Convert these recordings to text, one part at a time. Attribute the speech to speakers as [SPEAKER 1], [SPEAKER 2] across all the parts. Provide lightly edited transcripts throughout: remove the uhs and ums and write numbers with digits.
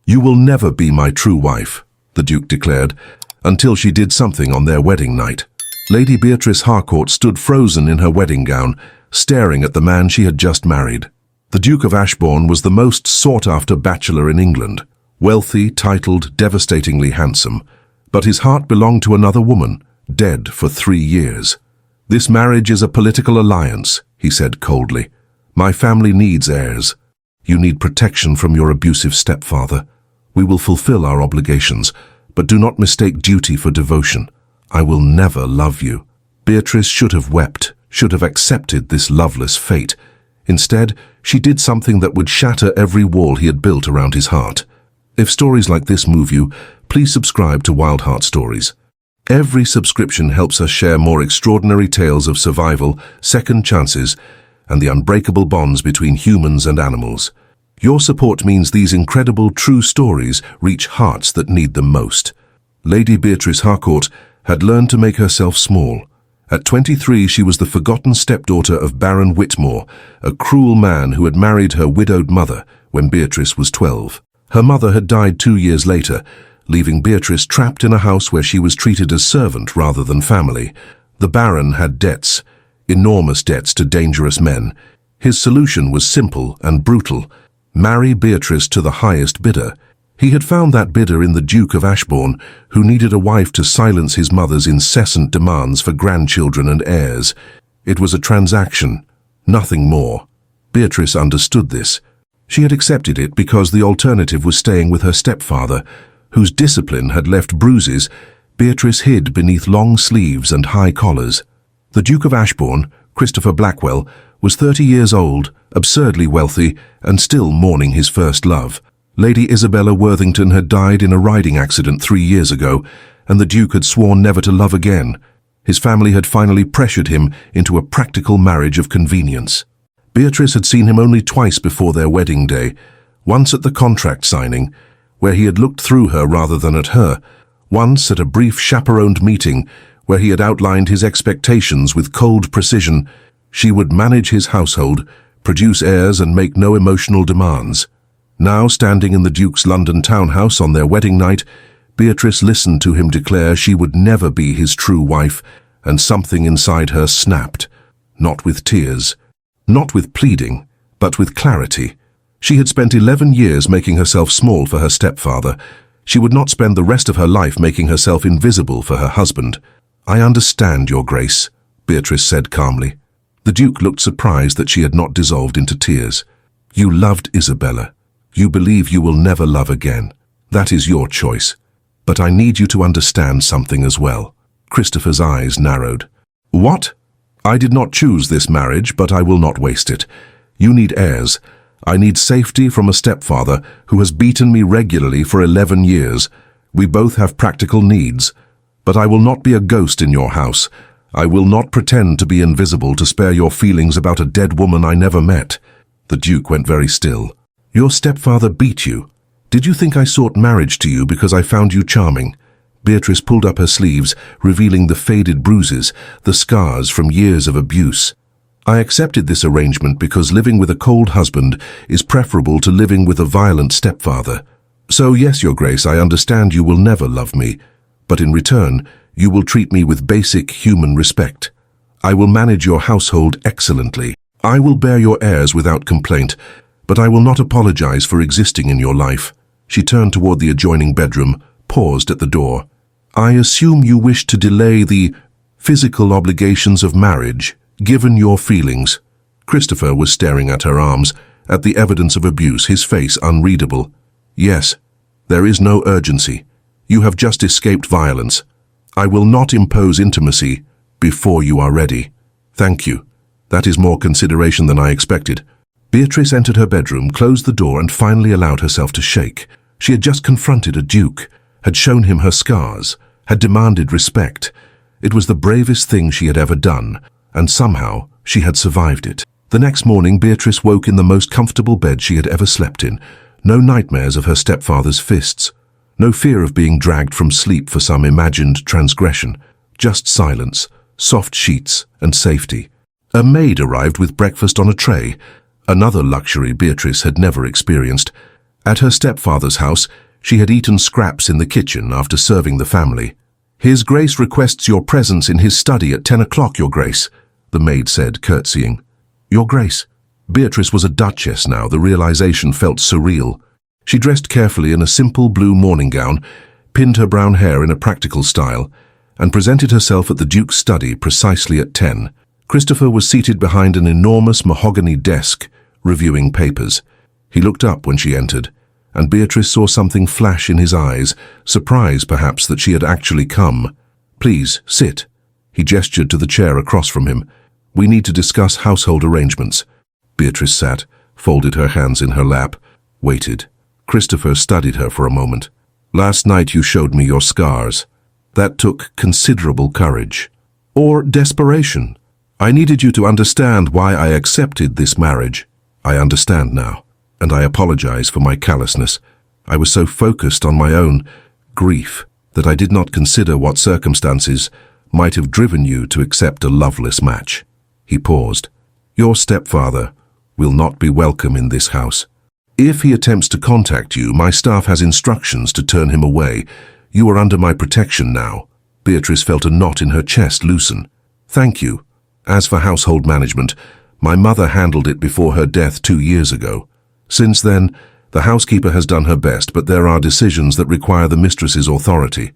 [SPEAKER 1] "You will never be my true wife," the Duke declared, until she did something on their wedding night. Lady Beatrice Harcourt stood frozen in her wedding gown, staring at the man she had just married. The Duke of Ashbourne was the most sought-after bachelor in England, wealthy, titled, devastatingly handsome, but his heart belonged to another woman, dead for 3 years. "This marriage is a political alliance," he said coldly. "My family needs heirs. You need protection from your abusive stepfather. We will fulfill our obligations, but do not mistake duty for devotion. I will never love you." Beatrice should have wept, should have accepted this loveless fate. Instead, she did something that would shatter every wall he had built around his heart. If stories like this move you, please subscribe to Wild Heart Stories. Every subscription helps us share more extraordinary tales of survival, second chances, and the unbreakable bonds between humans and animals. Your support means these incredible true stories reach hearts that need them most. Lady Beatrice Harcourt had learned to make herself small. At 23, she was the forgotten stepdaughter of Baron Whitmore, a cruel man who had married her widowed mother when Beatrice was 12. Her mother had died 2 years later, leaving Beatrice trapped in a house where she was treated as servant rather than family. The Baron had debts, enormous debts to dangerous men. His solution was simple and brutal: marry Beatrice to the highest bidder. He had found that bidder in the Duke of Ashbourne, who needed a wife to silence his mother's incessant demands for grandchildren and heirs. It was a transaction, nothing more. Beatrice understood this. She had accepted it because the alternative was staying with her stepfather, whose discipline had left bruises Beatrice hid beneath long sleeves and high collars. The Duke of Ashbourne, Christopher Blackwell, was 30 years old, absurdly wealthy, and still mourning his first love. Lady Isabella Worthington had died in a riding accident 3 years ago, and the Duke had sworn never to love again. His family had finally pressured him into a practical marriage of convenience. Beatrice had seen him only twice before their wedding day, once at the contract signing, where he had looked through her rather than at her, once at a brief chaperoned meeting where he had outlined his expectations with cold precision. She would manage his household, produce heirs, and make no emotional demands. Now, standing in the Duke's London townhouse on their wedding night, Beatrice listened to him declare she would never be his true wife, and something inside her snapped. Not with tears, not with pleading, but with clarity. She had spent 11 years making herself small for her stepfather. She would not spend the rest of her life making herself invisible for her husband. "I understand, Your Grace," Beatrice said calmly. The Duke looked surprised that she had not dissolved into tears. "You loved Isabella. You believe you will never love again. That is your choice. But I need you to understand something as well." Christopher's eyes narrowed. "What?" "I did not choose this marriage, but I will not waste it. You need heirs. I need safety from a stepfather who has beaten me regularly for 11 years. We both have practical needs. But I will not be a ghost in your house. I will not pretend to be invisible to spare your feelings about a dead woman I never met." The Duke went very still. "Your stepfather beat you. Did you think I sought marriage to you because I found you charming?" Beatrice pulled up her sleeves, revealing the faded bruises, the scars from years of abuse. "I accepted this arrangement because living with a cold husband is preferable to living with a violent stepfather. So yes, Your Grace, I understand you will never love me, but in return, you will treat me with basic human respect. I will manage your household excellently. I will bear your heirs without complaint, but I will not apologize for existing in your life." She turned toward the adjoining bedroom, paused at the door. "I assume you wish to delay the physical obligations of marriage, given your feelings." Christopher was staring at her arms, at the evidence of abuse, his face unreadable. "Yes, there is no urgency. You have just escaped violence. I will not impose intimacy before you are ready." "Thank you. That is more consideration than I expected." Beatrice entered her bedroom, closed the door, and finally allowed herself to shake. She had just confronted a duke, had shown him her scars, had demanded respect. It was the bravest thing she had ever done, and somehow she had survived it. The next morning, Beatrice woke in the most comfortable bed she had ever slept in. No nightmares of her stepfather's fists. No fear of being dragged from sleep for some imagined transgression. Just silence, soft sheets, and safety. A maid arrived with breakfast on a tray, another luxury Beatrice had never experienced. At her stepfather's house, she had eaten scraps in the kitchen after serving the family. "His Grace requests your presence in his study at 10 o'clock, Your Grace," the maid said, curtsying. "Your Grace." Beatrice was a duchess now. The realization felt surreal. She dressed carefully in a simple blue morning gown, pinned her brown hair in a practical style, and presented herself at the Duke's study precisely at 10. Christopher was seated behind an enormous mahogany desk, reviewing papers. He looked up when she entered, and Beatrice saw something flash in his eyes, surprise perhaps that she had actually come. "Please, sit." He gestured to the chair across from him. "We need to discuss household arrangements." Beatrice sat, folded her hands in her lap, waited. Christopher studied her for a moment. "Last night you showed me your scars. That took considerable courage. Or desperation. I needed you to understand why I accepted this marriage. I understand now, and I apologize for my callousness. I was so focused on my own grief that I did not consider what circumstances might have driven you to accept a loveless match." He paused. "Your stepfather will not be welcome in this house. If he attempts to contact you, my staff has instructions to turn him away. You are under my protection now." Beatrice felt a knot in her chest loosen. "Thank you. As for household management, my mother handled it before her death 2 years ago. Since then, the housekeeper has done her best, but there are decisions that require the mistress's authority.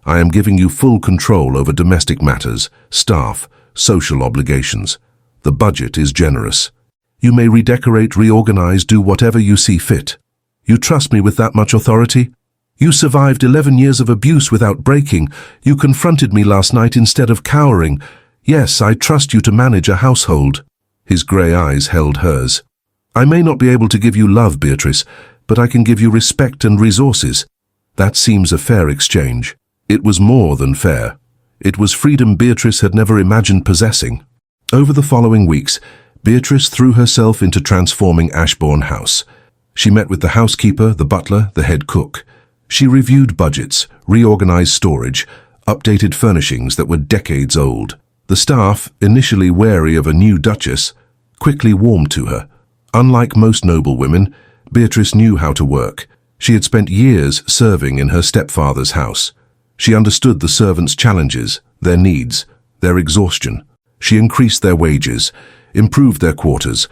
[SPEAKER 1] I am giving you full control over domestic matters, staff, social obligations. The budget is generous. You may redecorate, reorganize, do whatever you see fit. You trust me with that much authority? You survived 11 years of abuse without breaking. You confronted me last night instead of cowering. Yes, I trust you to manage a household." His grey eyes held hers. "I may not be able to give you love, Beatrice, but I can give you respect and resources. That seems a fair exchange." It was more than fair. It was freedom Beatrice had never imagined possessing. Over the following weeks, Beatrice threw herself into transforming Ashbourne House. She met with the housekeeper, the butler, the head cook. She reviewed budgets, reorganized storage, updated furnishings that were decades old. The staff, initially wary of a new duchess, quickly warmed to her. Unlike most noblewomen, Beatrice knew how to work. She had spent years serving in her stepfather's house. She understood the servants' challenges, their needs, their exhaustion. She increased their wages, improved their quarters,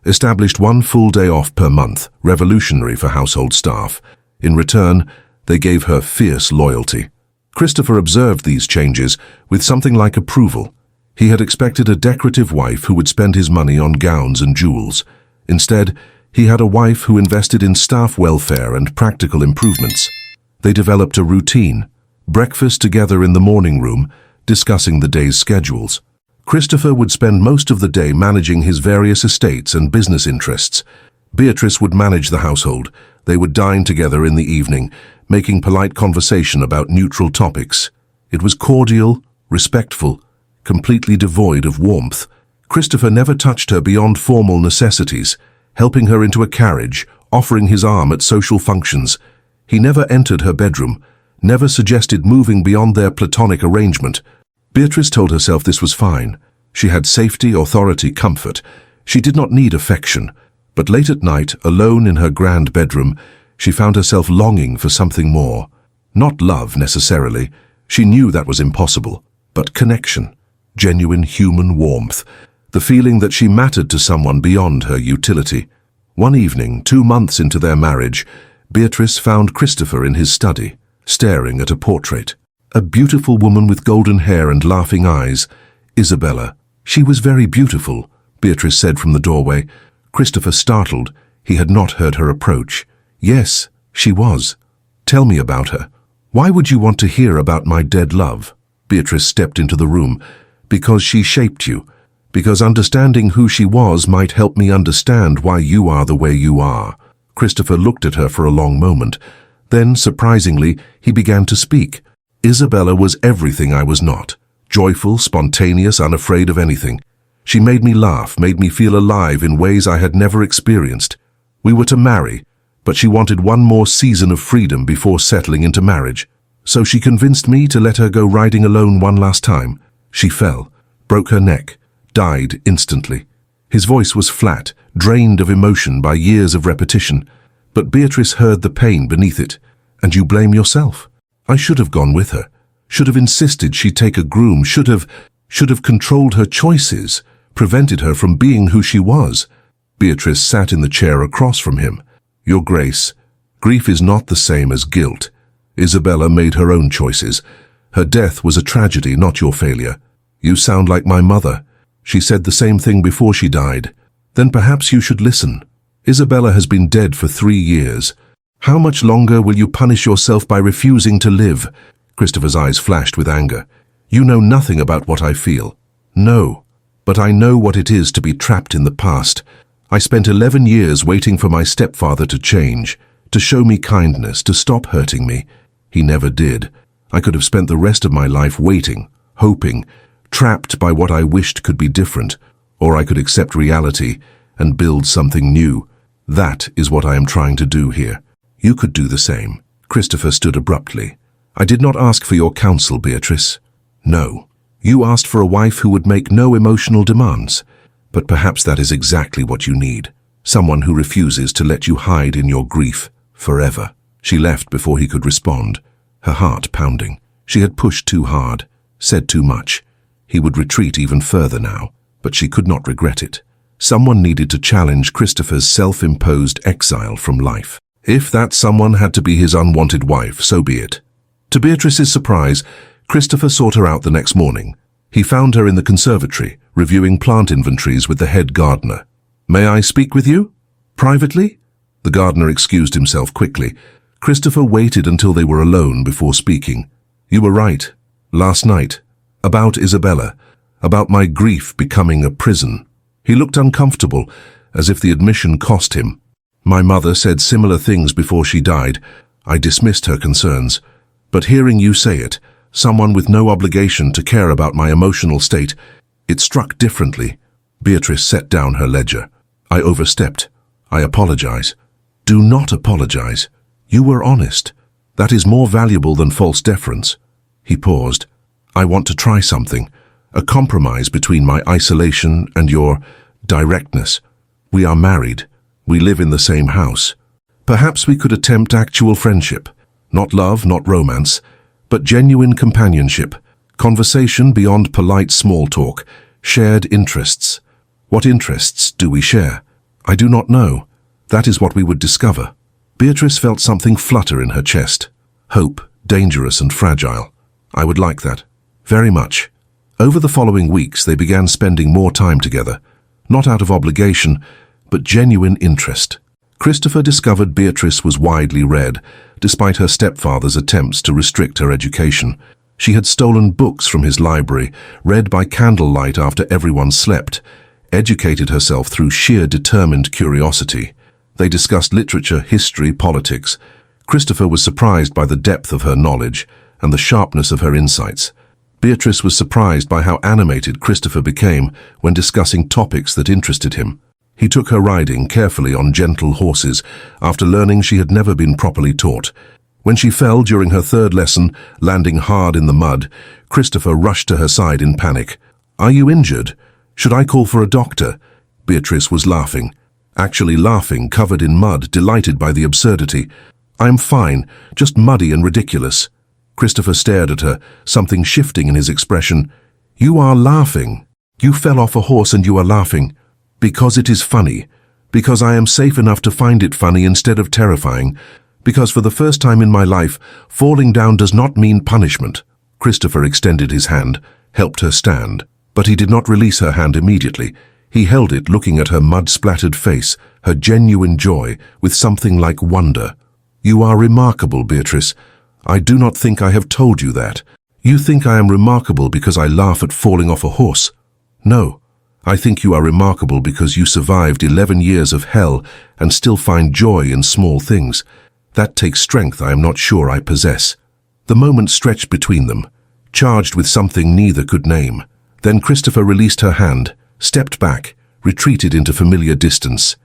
[SPEAKER 1] established 1 full day off per month, revolutionary for household staff. In return, they gave her fierce loyalty. Christopher observed these changes with something like approval. He had expected a decorative wife who would spend his money on gowns and jewels. Instead, he had a wife who invested in staff welfare and practical improvements. They developed a routine, breakfast together in the morning room, discussing the day's schedules. Christopher would spend most of the day managing his various estates and business interests. Beatrice would manage the household. They would dine together in the evening, making polite conversation about neutral topics. It was cordial, respectful, completely devoid of warmth. Christopher never touched her beyond formal necessities, helping her into a carriage, offering his arm at social functions. He never entered her bedroom, never suggested moving beyond their platonic arrangement. Beatrice told herself this was fine. She had safety, authority, comfort. She did not need affection. But late at night, alone in her grand bedroom, she found herself longing for something more. Not love, necessarily. She knew that was impossible. But connection. Genuine human warmth. The feeling that she mattered to someone beyond her utility. One evening, 2 months into their marriage, Beatrice found Christopher in his study, staring at a portrait. A beautiful woman with golden hair and laughing eyes. Isabella. She was very beautiful, Beatrice said from the doorway. Christopher startled. He had not heard her approach. Yes, she was. Tell me about her. Why would you want to hear about my dead love? Beatrice stepped into the room. Because she shaped you. Because understanding who she was might help me understand why you are the way you are. Christopher looked at her for a long moment. Then, surprisingly, he began to speak. Isabella was everything I was not. Joyful, spontaneous, unafraid of anything. She made me laugh, made me feel alive in ways I had never experienced. We were to marry, but she wanted one more season of freedom before settling into marriage. So she convinced me to let her go riding alone one last time. She fell, broke her neck, died instantly. His voice was flat, drained of emotion by years of repetition. But Beatrice heard the pain beneath it. And you blame yourself. I should have gone with her. Should have insisted she take a groom. Should have controlled her choices, prevented her from being who she was. Beatrice sat in the chair across from him. Your Grace, grief is not the same as guilt. Isabella made her own choices. Her death was a tragedy, not your failure. You sound like my mother. She said the same thing before she died. Then perhaps you should listen. Isabella has been dead for 3 years. How much longer will you punish yourself by refusing to live? Christopher's eyes flashed with anger. You know nothing about what I feel. No, but I know what it is to be trapped in the past. I spent 11 years waiting for my stepfather to change, to show me kindness, to stop hurting me. He never did. I could have spent the rest of my life waiting, hoping, trapped by what I wished could be different, or I could accept reality and build something new. That is what I am trying to do here. You could do the same. Christopher stood abruptly. I did not ask for your counsel, Beatrice. No. You asked for a wife who would make no emotional demands. But perhaps that is exactly what you need. Someone who refuses to let you hide in your grief forever. She left before he could respond, her heart pounding. She had pushed too hard, said too much. He would retreat even further now, but she could not regret it. Someone needed to challenge Christopher's self-imposed exile from life. If that someone had to be his unwanted wife, so be it. To Beatrice's surprise, Christopher sought her out the next morning. He found her in the conservatory, reviewing plant inventories with the head gardener. May I speak with you? Privately? The gardener excused himself quickly. Christopher waited until they were alone before speaking. You were right. Last night. About Isabella. About my grief becoming a prison. He looked uncomfortable, as if the admission cost him. My mother said similar things before she died. I dismissed her concerns. But hearing you say it, someone with no obligation to care about my emotional state, it struck differently. Beatrice set down her ledger. I overstepped. I apologize. Do not apologize. You were honest. That is more valuable than false deference. He paused. I want to try something. A compromise between my isolation and your directness. We are married. We live in the same house. Perhaps we could attempt actual friendship. Not love, not romance, but genuine companionship. Conversation beyond polite small talk. Shared interests. What interests do we share? I do not know. That is what we would discover. Beatrice felt something flutter in her chest. Hope, dangerous and fragile. I would like that. Very much. Over the following weeks, they began spending more time together. Not out of obligation, but genuine interest. Christopher discovered Beatrice was widely read, despite her stepfather's attempts to restrict her education. She had stolen books from his library, read by candlelight after everyone slept, educated herself through sheer determined curiosity. They discussed literature, history, politics. Christopher was surprised by the depth of her knowledge and the sharpness of her insights. Beatrice was surprised by how animated Christopher became when discussing topics that interested him. He took her riding carefully on gentle horses after learning she had never been properly taught. When she fell during her third lesson, landing hard in the mud, Christopher rushed to her side in panic. Are you injured? Should I call for a doctor? Beatrice was laughing. Actually laughing, covered in mud, delighted by the absurdity. I am fine, just muddy and ridiculous. Christopher stared at her, something shifting in his expression. You are laughing. You fell off a horse and you are laughing. Because it is funny. Because I am safe enough to find it funny instead of terrifying. Because for the first time in my life, falling down does not mean punishment. Christopher extended his hand, helped her stand. But he did not release her hand immediately. He held it, looking at her mud-splattered face, her genuine joy, with something like wonder. You are remarkable, Beatrice. I do not think I have told you that. You think I am remarkable because I laugh at falling off a horse. No, I think you are remarkable because you survived 11 years of hell and still find joy in small things. That takes strength I am not sure I possess. The moment stretched between them, charged with something neither could name. Then Christopher released her hand, stepped back, retreated into familiar distance.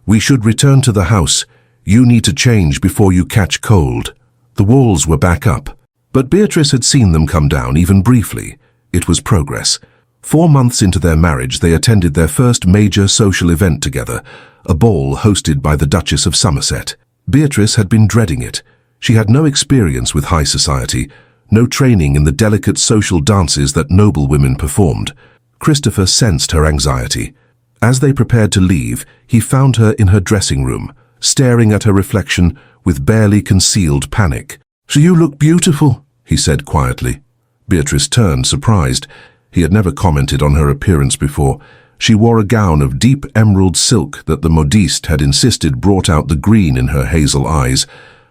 [SPEAKER 1] We should return to the house. You need to change before you catch cold. The walls were back up, but Beatrice had seen them come down even briefly. It was progress. 4 months into their marriage, they attended their first major social event together, a ball hosted by the Duchess of Somerset. Beatrice had been dreading it. She had no experience with high society, no training in the delicate social dances that noble women performed. Christopher sensed her anxiety. As they prepared to leave, he found her in her dressing room, staring at her reflection with barely concealed panic. "So you look beautiful," he said quietly. Beatrice turned, surprised. He had never commented on her appearance before. She wore a gown of deep emerald silk that the modiste had insisted brought out the green in her hazel eyes.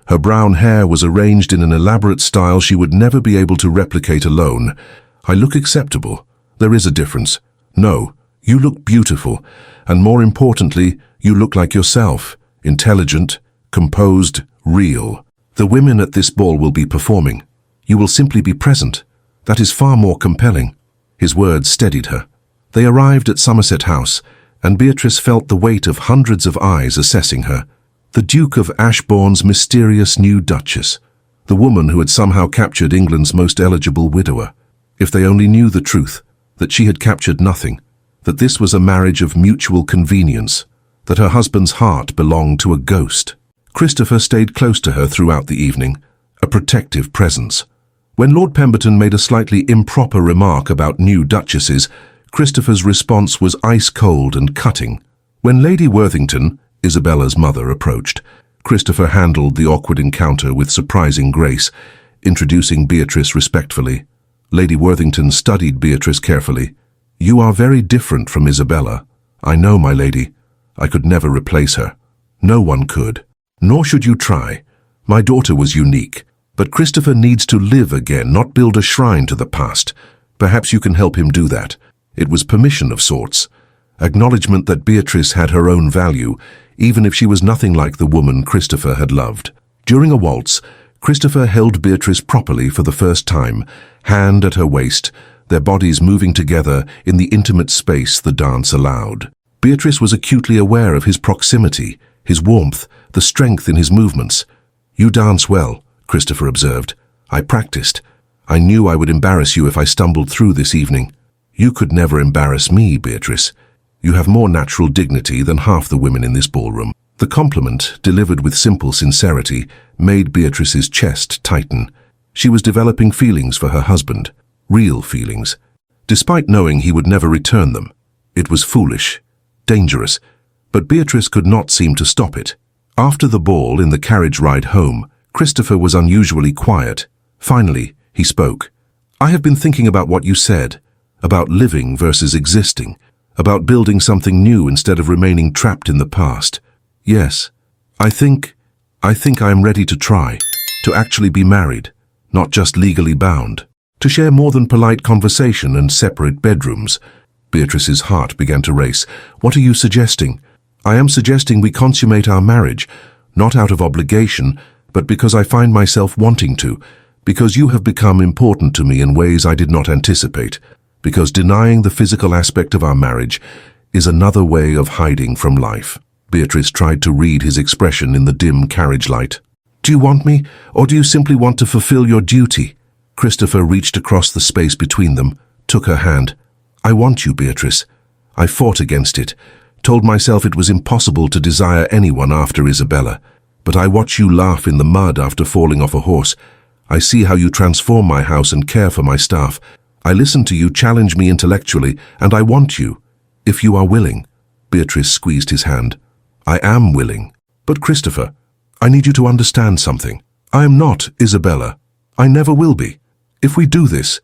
[SPEAKER 1] Her brown hair was arranged in an elaborate style she would never be able to replicate alone. "I look acceptable. There is a difference." "No, you look beautiful, and more importantly, you look like yourself, intelligent, composed, real. The women at this ball will be performing. You will simply be present. That is far more compelling." His words steadied her. They arrived at Somerset House, and Beatrice felt the weight of hundreds of eyes assessing her. The Duke of Ashbourne's mysterious new Duchess, the woman who had somehow captured England's most eligible widower. If they only knew the truth, that she had captured nothing, that this was a marriage of mutual convenience, that her husband's heart belonged to a ghost. Christopher stayed close to her throughout the evening, a protective presence. When Lord Pemberton made a slightly improper remark about new duchesses, Christopher's response was ice-cold and cutting. When Lady Worthington, Isabella's mother, approached, Christopher handled the awkward encounter with surprising grace, introducing Beatrice respectfully. Lady Worthington studied Beatrice carefully. "You are very different from Isabella. I know, my lady. I could never replace her. No one could. Nor should you try. My daughter was unique. But Christopher needs to live again, not build a shrine to the past. Perhaps you can help him do that." It was permission of sorts. Acknowledgement that Beatrice had her own value, even if she was nothing like the woman Christopher had loved. During a waltz, Christopher held Beatrice properly for the first time, hand at her waist, their bodies moving together in the intimate space the dance allowed. Beatrice was acutely aware of his proximity, his warmth, the strength in his movements. "You dance well," Christopher observed. "I practiced. I knew I would embarrass you if I stumbled through this evening." "You could never embarrass me, Beatrice. You have more natural dignity than half the women in this ballroom." The compliment, delivered with simple sincerity, made Beatrice's chest tighten. She was developing feelings for her husband, real feelings, despite knowing he would never return them. It was foolish, dangerous, but Beatrice could not seem to stop it. After the ball, in the carriage ride home, Christopher was unusually quiet. Finally, he spoke. "I have been thinking about what you said, about living versus existing, about building something new instead of remaining trapped in the past. Yes, I think I am ready to try, to actually be married, not just legally bound, to share more than polite conversation and separate bedrooms." Beatrice's heart began to race. "What are you suggesting?" "I am suggesting we consummate our marriage, not out of obligation, but because I find myself wanting to, because you have become important to me in ways I did not anticipate, because denying the physical aspect of our marriage is another way of hiding from life." Beatrice tried to read his expression in the dim carriage light. "Do you want me, or do you simply want to fulfill your duty?" Christopher reached across the space between them, took her hand. "I want you, Beatrice. I fought against it, told myself it was impossible to desire anyone after Isabella. But I watch you laugh in the mud after falling off a horse. I see how you transform my house and care for my staff. I listen to you challenge me intellectually, and I want you, if you are willing." Beatrice squeezed his hand. "I am willing. But Christopher, I need you to understand something. I am not Isabella. I never will be. If we do this,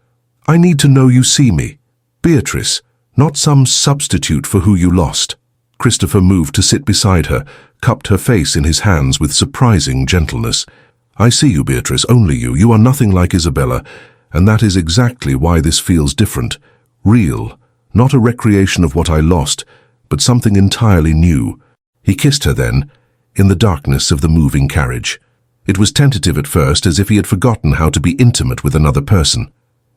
[SPEAKER 1] I need to know you see me. Beatrice, not some substitute for who you lost." Christopher moved to sit beside her, cupped her face in his hands with surprising gentleness. "I see you, Beatrice, only you. You are nothing like Isabella, and that is exactly why this feels different. Real, not a recreation of what I lost, but something entirely new." He kissed her then, in the darkness of the moving carriage. It was tentative at first, as if he had forgotten how to be intimate with another person.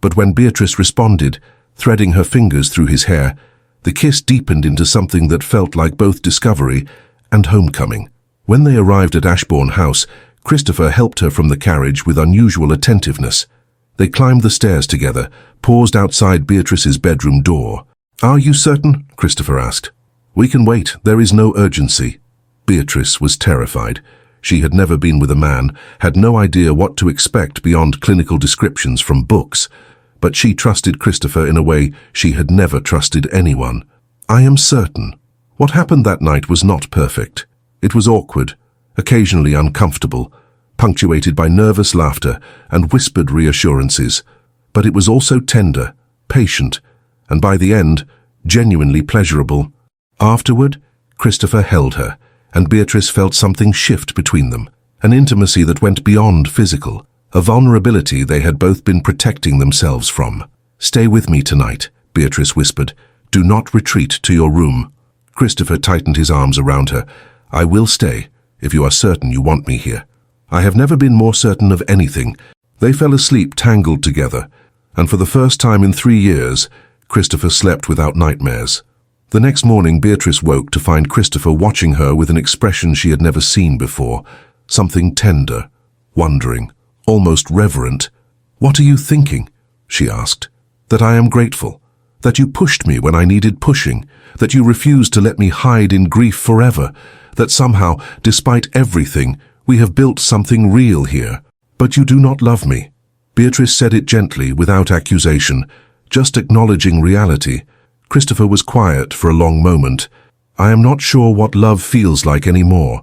[SPEAKER 1] But when Beatrice responded, threading her fingers through his hair, the kiss deepened into something that felt like both discovery and homecoming. When they arrived at Ashbourne House, Christopher helped her from the carriage with unusual attentiveness. They climbed the stairs together, paused outside Beatrice's bedroom door. "Are you certain?" Christopher asked. "We can wait. There is no urgency." Beatrice was terrified. She had never been with a man, had no idea what to expect beyond clinical descriptions from books, but she trusted Christopher in a way she had never trusted anyone. I am certain. What happened that night was not perfect. It was awkward, occasionally uncomfortable, punctuated by nervous laughter and whispered reassurances, but it was also tender, patient, and by the end, genuinely pleasurable. Afterward, Christopher held her, and Beatrice felt something shift between them, an intimacy that went beyond physical, a vulnerability they had both been protecting themselves from. "Stay with me tonight," Beatrice whispered. "Do not retreat to your room." Christopher tightened his arms around her. "I will stay, if you are certain you want me here." "I have never been more certain of anything." They fell asleep tangled together, and for the first time in 3 years, Christopher slept without nightmares. The next morning, Beatrice woke to find Christopher watching her with an expression she had never seen before, something tender, wondering, almost reverent. "What are you thinking?" she asked. "That I am grateful. That you pushed me when I needed pushing. That you refused to let me hide in grief forever. That somehow, despite everything, we have built something real here. But you do not love me." Beatrice said it gently, without accusation, just acknowledging reality. Christopher was quiet for a long moment. "I am not sure what love feels like anymore.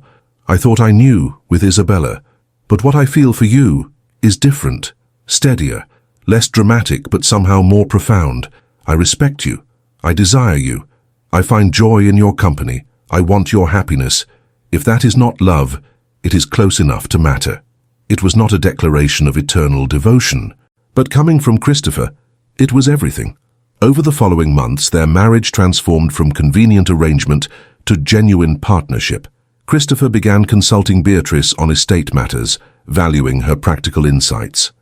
[SPEAKER 1] I thought I knew with Isabella. But what I feel for you is different, steadier, less dramatic but somehow more profound. I respect you. I desire you. I find joy in your company. I want your happiness. If that is not love, it is close enough to matter." It was not a declaration of eternal devotion, but coming from Christopher, it was everything. Over the following months, their marriage transformed from convenient arrangement to genuine partnership. Christopher began consulting Beatrice on estate matters, valuing her practical insights.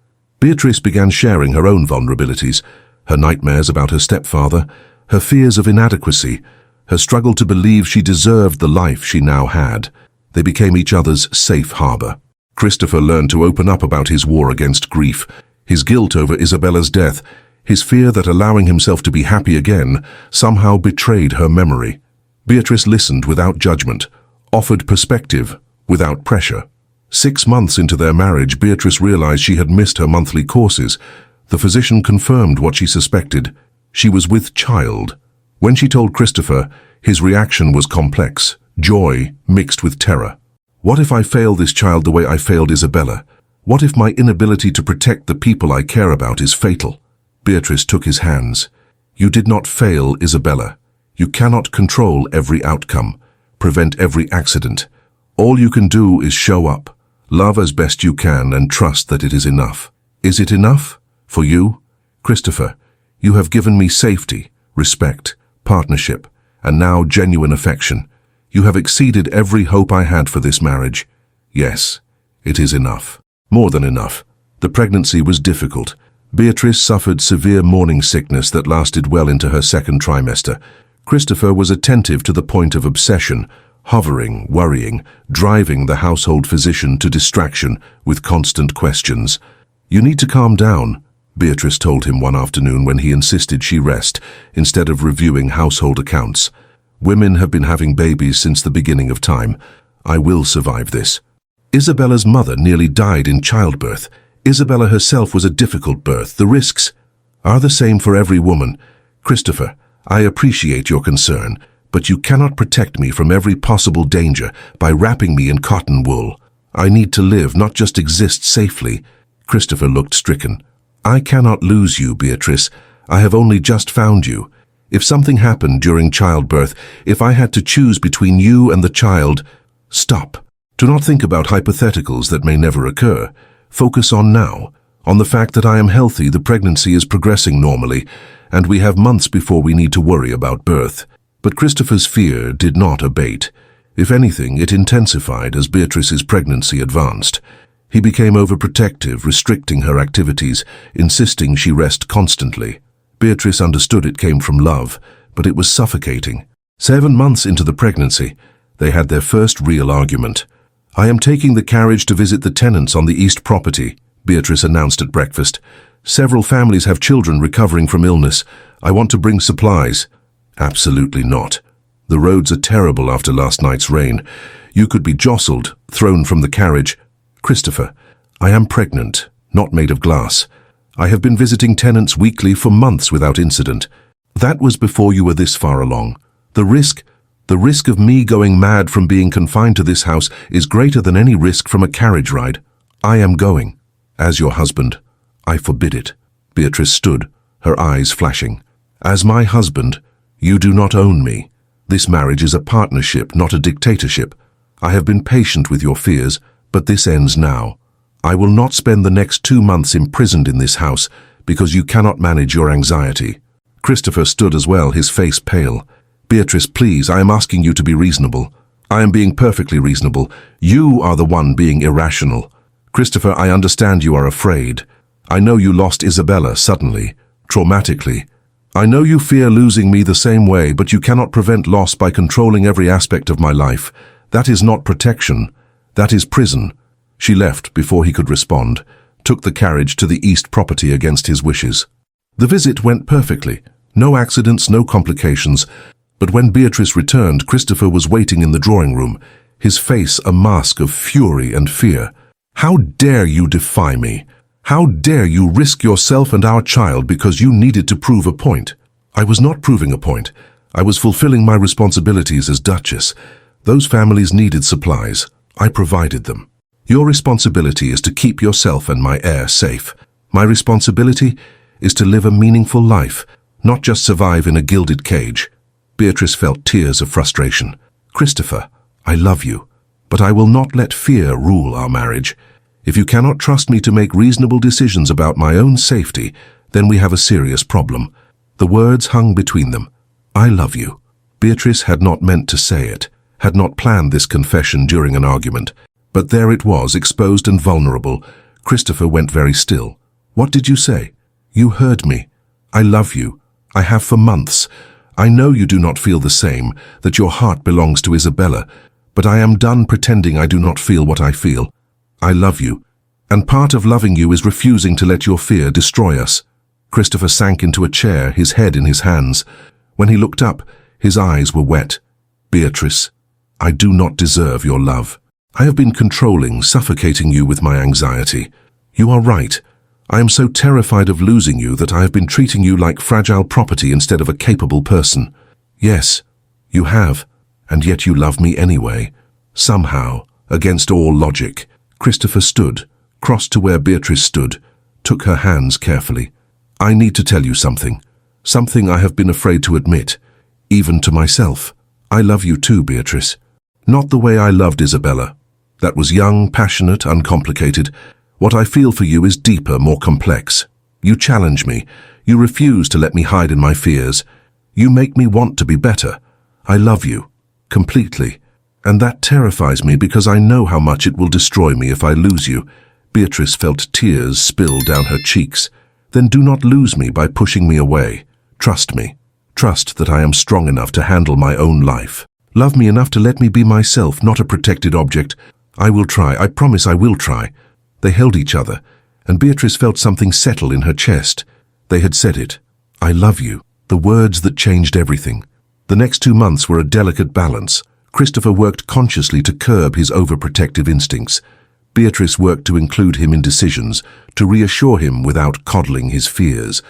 [SPEAKER 1] Beatrice began sharing her own vulnerabilities, her nightmares about her stepfather, her fears of inadequacy, her struggle to believe she deserved the life she now had. They became each other's safe harbor. Christopher learned to open up about his war against grief, his guilt over Isabella's death, his fear that allowing himself to be happy again somehow betrayed her memory. Beatrice listened without judgment, offered perspective without pressure. 6 months into their marriage, Beatrice realized she had missed her monthly courses. The physician confirmed what she suspected. She was with child. When she told Christopher, his reaction was complex, joy mixed with terror. "What if I fail this child the way I failed Isabella? What if my inability to protect the people I care about is fatal?" Beatrice took his hands. "You did not fail Isabella. You cannot control every outcome, prevent every accident. All you can do is show up, love as best you can, and trust that it is enough." "Is it enough? For you?" "Christopher, you have given me safety, respect, partnership, and now genuine affection. You have exceeded every hope I had for this marriage. Yes, it is enough. More than enough." The pregnancy was difficult. Beatrice suffered severe morning sickness that lasted well into her second trimester. Christopher was attentive to the point of obsession, hovering, worrying, driving the household physician to distraction with constant questions. "You need to calm down," Beatrice told him one afternoon when he insisted she rest instead of reviewing household accounts. "Women have been having babies since the beginning of time. I will survive this." Isabella's mother nearly died in childbirth. Isabella herself was a difficult birth. The risks are the same for every woman. "Christopher, I appreciate your concern, but you cannot protect me from every possible danger by wrapping me in cotton wool. I need to live, not just exist safely." Christopher looked stricken. "I cannot lose you, Beatrice. I have only just found you. If something happened during childbirth, if I had to choose between you and the child..." "Stop. Do not think about hypotheticals that may never occur. Focus on now, on the fact that I am healthy, the pregnancy is progressing normally, and we have months before we need to worry about birth." But Christopher's fear did not abate. If anything, it intensified as Beatrice's pregnancy advanced. He became overprotective, restricting her activities, insisting she rest constantly. Beatrice understood it came from love, but it was suffocating. 7 months into the pregnancy, they had their first real argument. "I am taking the carriage to visit the tenants on the east property," Beatrice announced at breakfast. "Several families have children recovering from illness. I want to bring supplies." "Absolutely not. The roads are terrible after last night's rain. You could be jostled, thrown from the carriage. Christopher, I am pregnant, not made of glass. I have been visiting tenants weekly for months without incident. That was before you were this far along. The risk of me going mad from being confined to this house is greater than any risk from a carriage ride. I am going. As your husband, I forbid it. Beatrice stood, her eyes flashing. As my husband, you do not own me. This marriage is a partnership, not a dictatorship. I have been patient with your fears, but this ends now. I will not spend the next 2 months imprisoned in this house because you cannot manage your anxiety. Christopher stood as well, his face pale. Beatrice, please, I am asking you to be reasonable. I am being perfectly reasonable. You are the one being irrational. Christopher, I understand you are afraid. I know you lost Isabella suddenly, traumatically. I know you fear losing me the same way, but you cannot prevent loss by controlling every aspect of my life. That is not protection. That is prison. She left before he could respond, took the carriage to the east property against his wishes. The visit went perfectly. No accidents, no complications. But when Beatrice returned, Christopher was waiting in the drawing room, his face a mask of fury and fear. How dare you defy me? How dare you risk yourself and our child because you needed to prove a point? I was not proving a point. I was fulfilling my responsibilities as Duchess. Those families needed supplies. I provided them. Your responsibility is to keep yourself and my heir safe. My responsibility is to live a meaningful life, not just survive in a gilded cage. Beatrice felt tears of frustration. Christopher, I love you, but I will not let fear rule our marriage. If you cannot trust me to make reasonable decisions about my own safety, then we have a serious problem. The words hung between them. I love you. Beatrice had not meant to say it, had not planned this confession during an argument. But there it was, exposed and vulnerable. Christopher went very still. What did you say? You heard me. I love you. I have for months. I know you do not feel the same, that your heart belongs to Isabella, but I am done pretending I do not feel what I feel. I love you, and part of loving you is refusing to let your fear destroy us. Christopher sank into a chair, his head in his hands. When he looked up, his eyes were wet. Beatrice, I do not deserve your love. I have been controlling, suffocating you with my anxiety. You are right. I am so terrified of losing you that I have been treating you like fragile property instead of a capable person. Yes, you have, and yet you love me anyway. Somehow, against all logic. Christopher stood, crossed to where Beatrice stood, took her hands carefully. I need to tell you something. Something I have been afraid to admit, even to myself. I love you too, Beatrice. Not the way I loved Isabella. That was young, passionate, uncomplicated. What I feel for you is deeper, more complex. You challenge me. You refuse to let me hide in my fears. You make me want to be better. I love you, completely. And that terrifies me because I know how much it will destroy me if I lose you. Beatrice felt tears spill down her cheeks. Then do not lose me by pushing me away. Trust me. Trust that I am strong enough to handle my own life. Love me enough to let me be myself, not a protected object. I will try. I promise I will try. They held each other, and Beatrice felt something settle in her chest. They had said it. I love you. The words that changed everything. The next 2 months were a delicate balance. Christopher worked consciously to curb his overprotective instincts. Beatrice worked to include him in decisions, to reassure him without coddling his fears.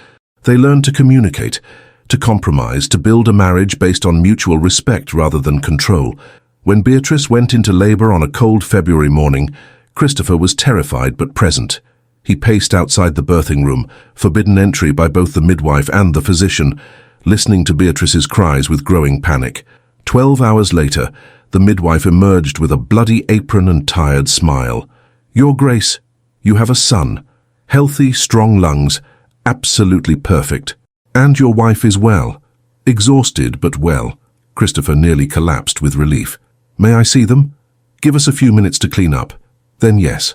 [SPEAKER 1] They learned to communicate, to compromise, to build a marriage based on mutual respect rather than control. When Beatrice went into labor on a cold February morning, Christopher was terrified but present. He paced outside the birthing room, forbidden entry by both the midwife and the physician, listening to Beatrice's cries with growing panic. 12 hours later, the midwife emerged with a bloody apron and tired smile. Your Grace, you have a son. Healthy, strong lungs, absolutely perfect. And your wife is well. Exhausted, but well. Christopher nearly collapsed with relief. May I see them? Give us a few minutes to clean up. Then yes.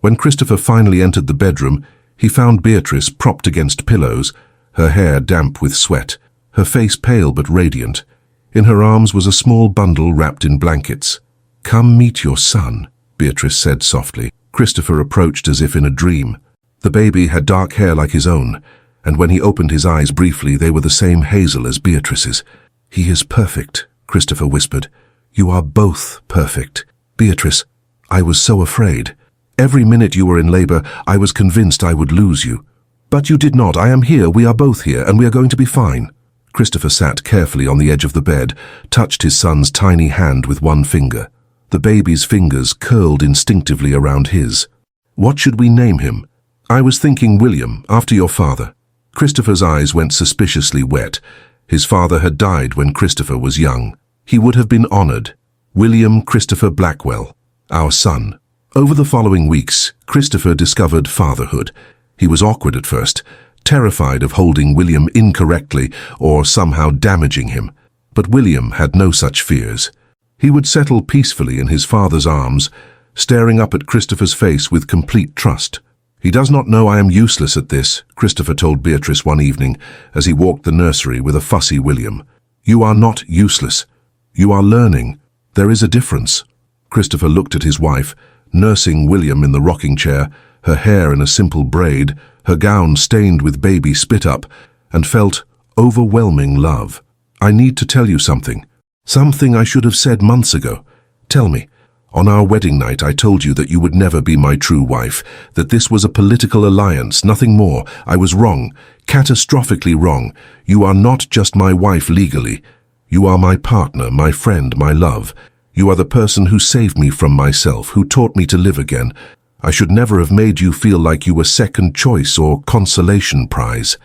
[SPEAKER 1] When Christopher finally entered the bedroom, he found Beatrice propped against pillows, her hair damp with sweat, her face pale but radiant. In her arms was a small bundle wrapped in blankets. Come meet your son, Beatrice said softly. Christopher approached as if in a dream. The baby had dark hair like his own, and when he opened his eyes briefly, they were the same hazel as Beatrice's. He is perfect, Christopher whispered. You are both perfect. Beatrice, I was so afraid. Every minute you were in labor, I was convinced I would lose you. But you did not. I am here, we are both here, and we are going to be fine. Christopher sat carefully on the edge of the bed, touched his son's tiny hand with one finger. The baby's fingers curled instinctively around his. What should we name him? I was thinking William, after your father. Christopher's eyes went suspiciously wet. His father had died when Christopher was young. He would have been honored. William Christopher Blackwell, our son. Over the following weeks, Christopher discovered fatherhood. He was awkward at first, terrified of holding William incorrectly or somehow damaging him. But William had no such fears. He would settle peacefully in his father's arms, staring up at Christopher's face with complete trust. He does not know I am useless at this, Christopher told Beatrice one evening as he walked the nursery with a fussy William. You are not useless. You are learning. There is a difference. Christopher looked at his wife, nursing William in the rocking chair, her hair in a simple braid, her gown stained with baby spit-up, and felt overwhelming love. I need to tell you something. Something I should have said months ago. Tell me. On our wedding night, I told you that you would never be my true wife, that this was a political alliance, nothing more. I was wrong, catastrophically wrong. You are not just my wife legally. You are my partner, my friend, my love. You are the person who saved me from myself, who taught me to live again. I should never have made you feel like you were second choice or consolation prize.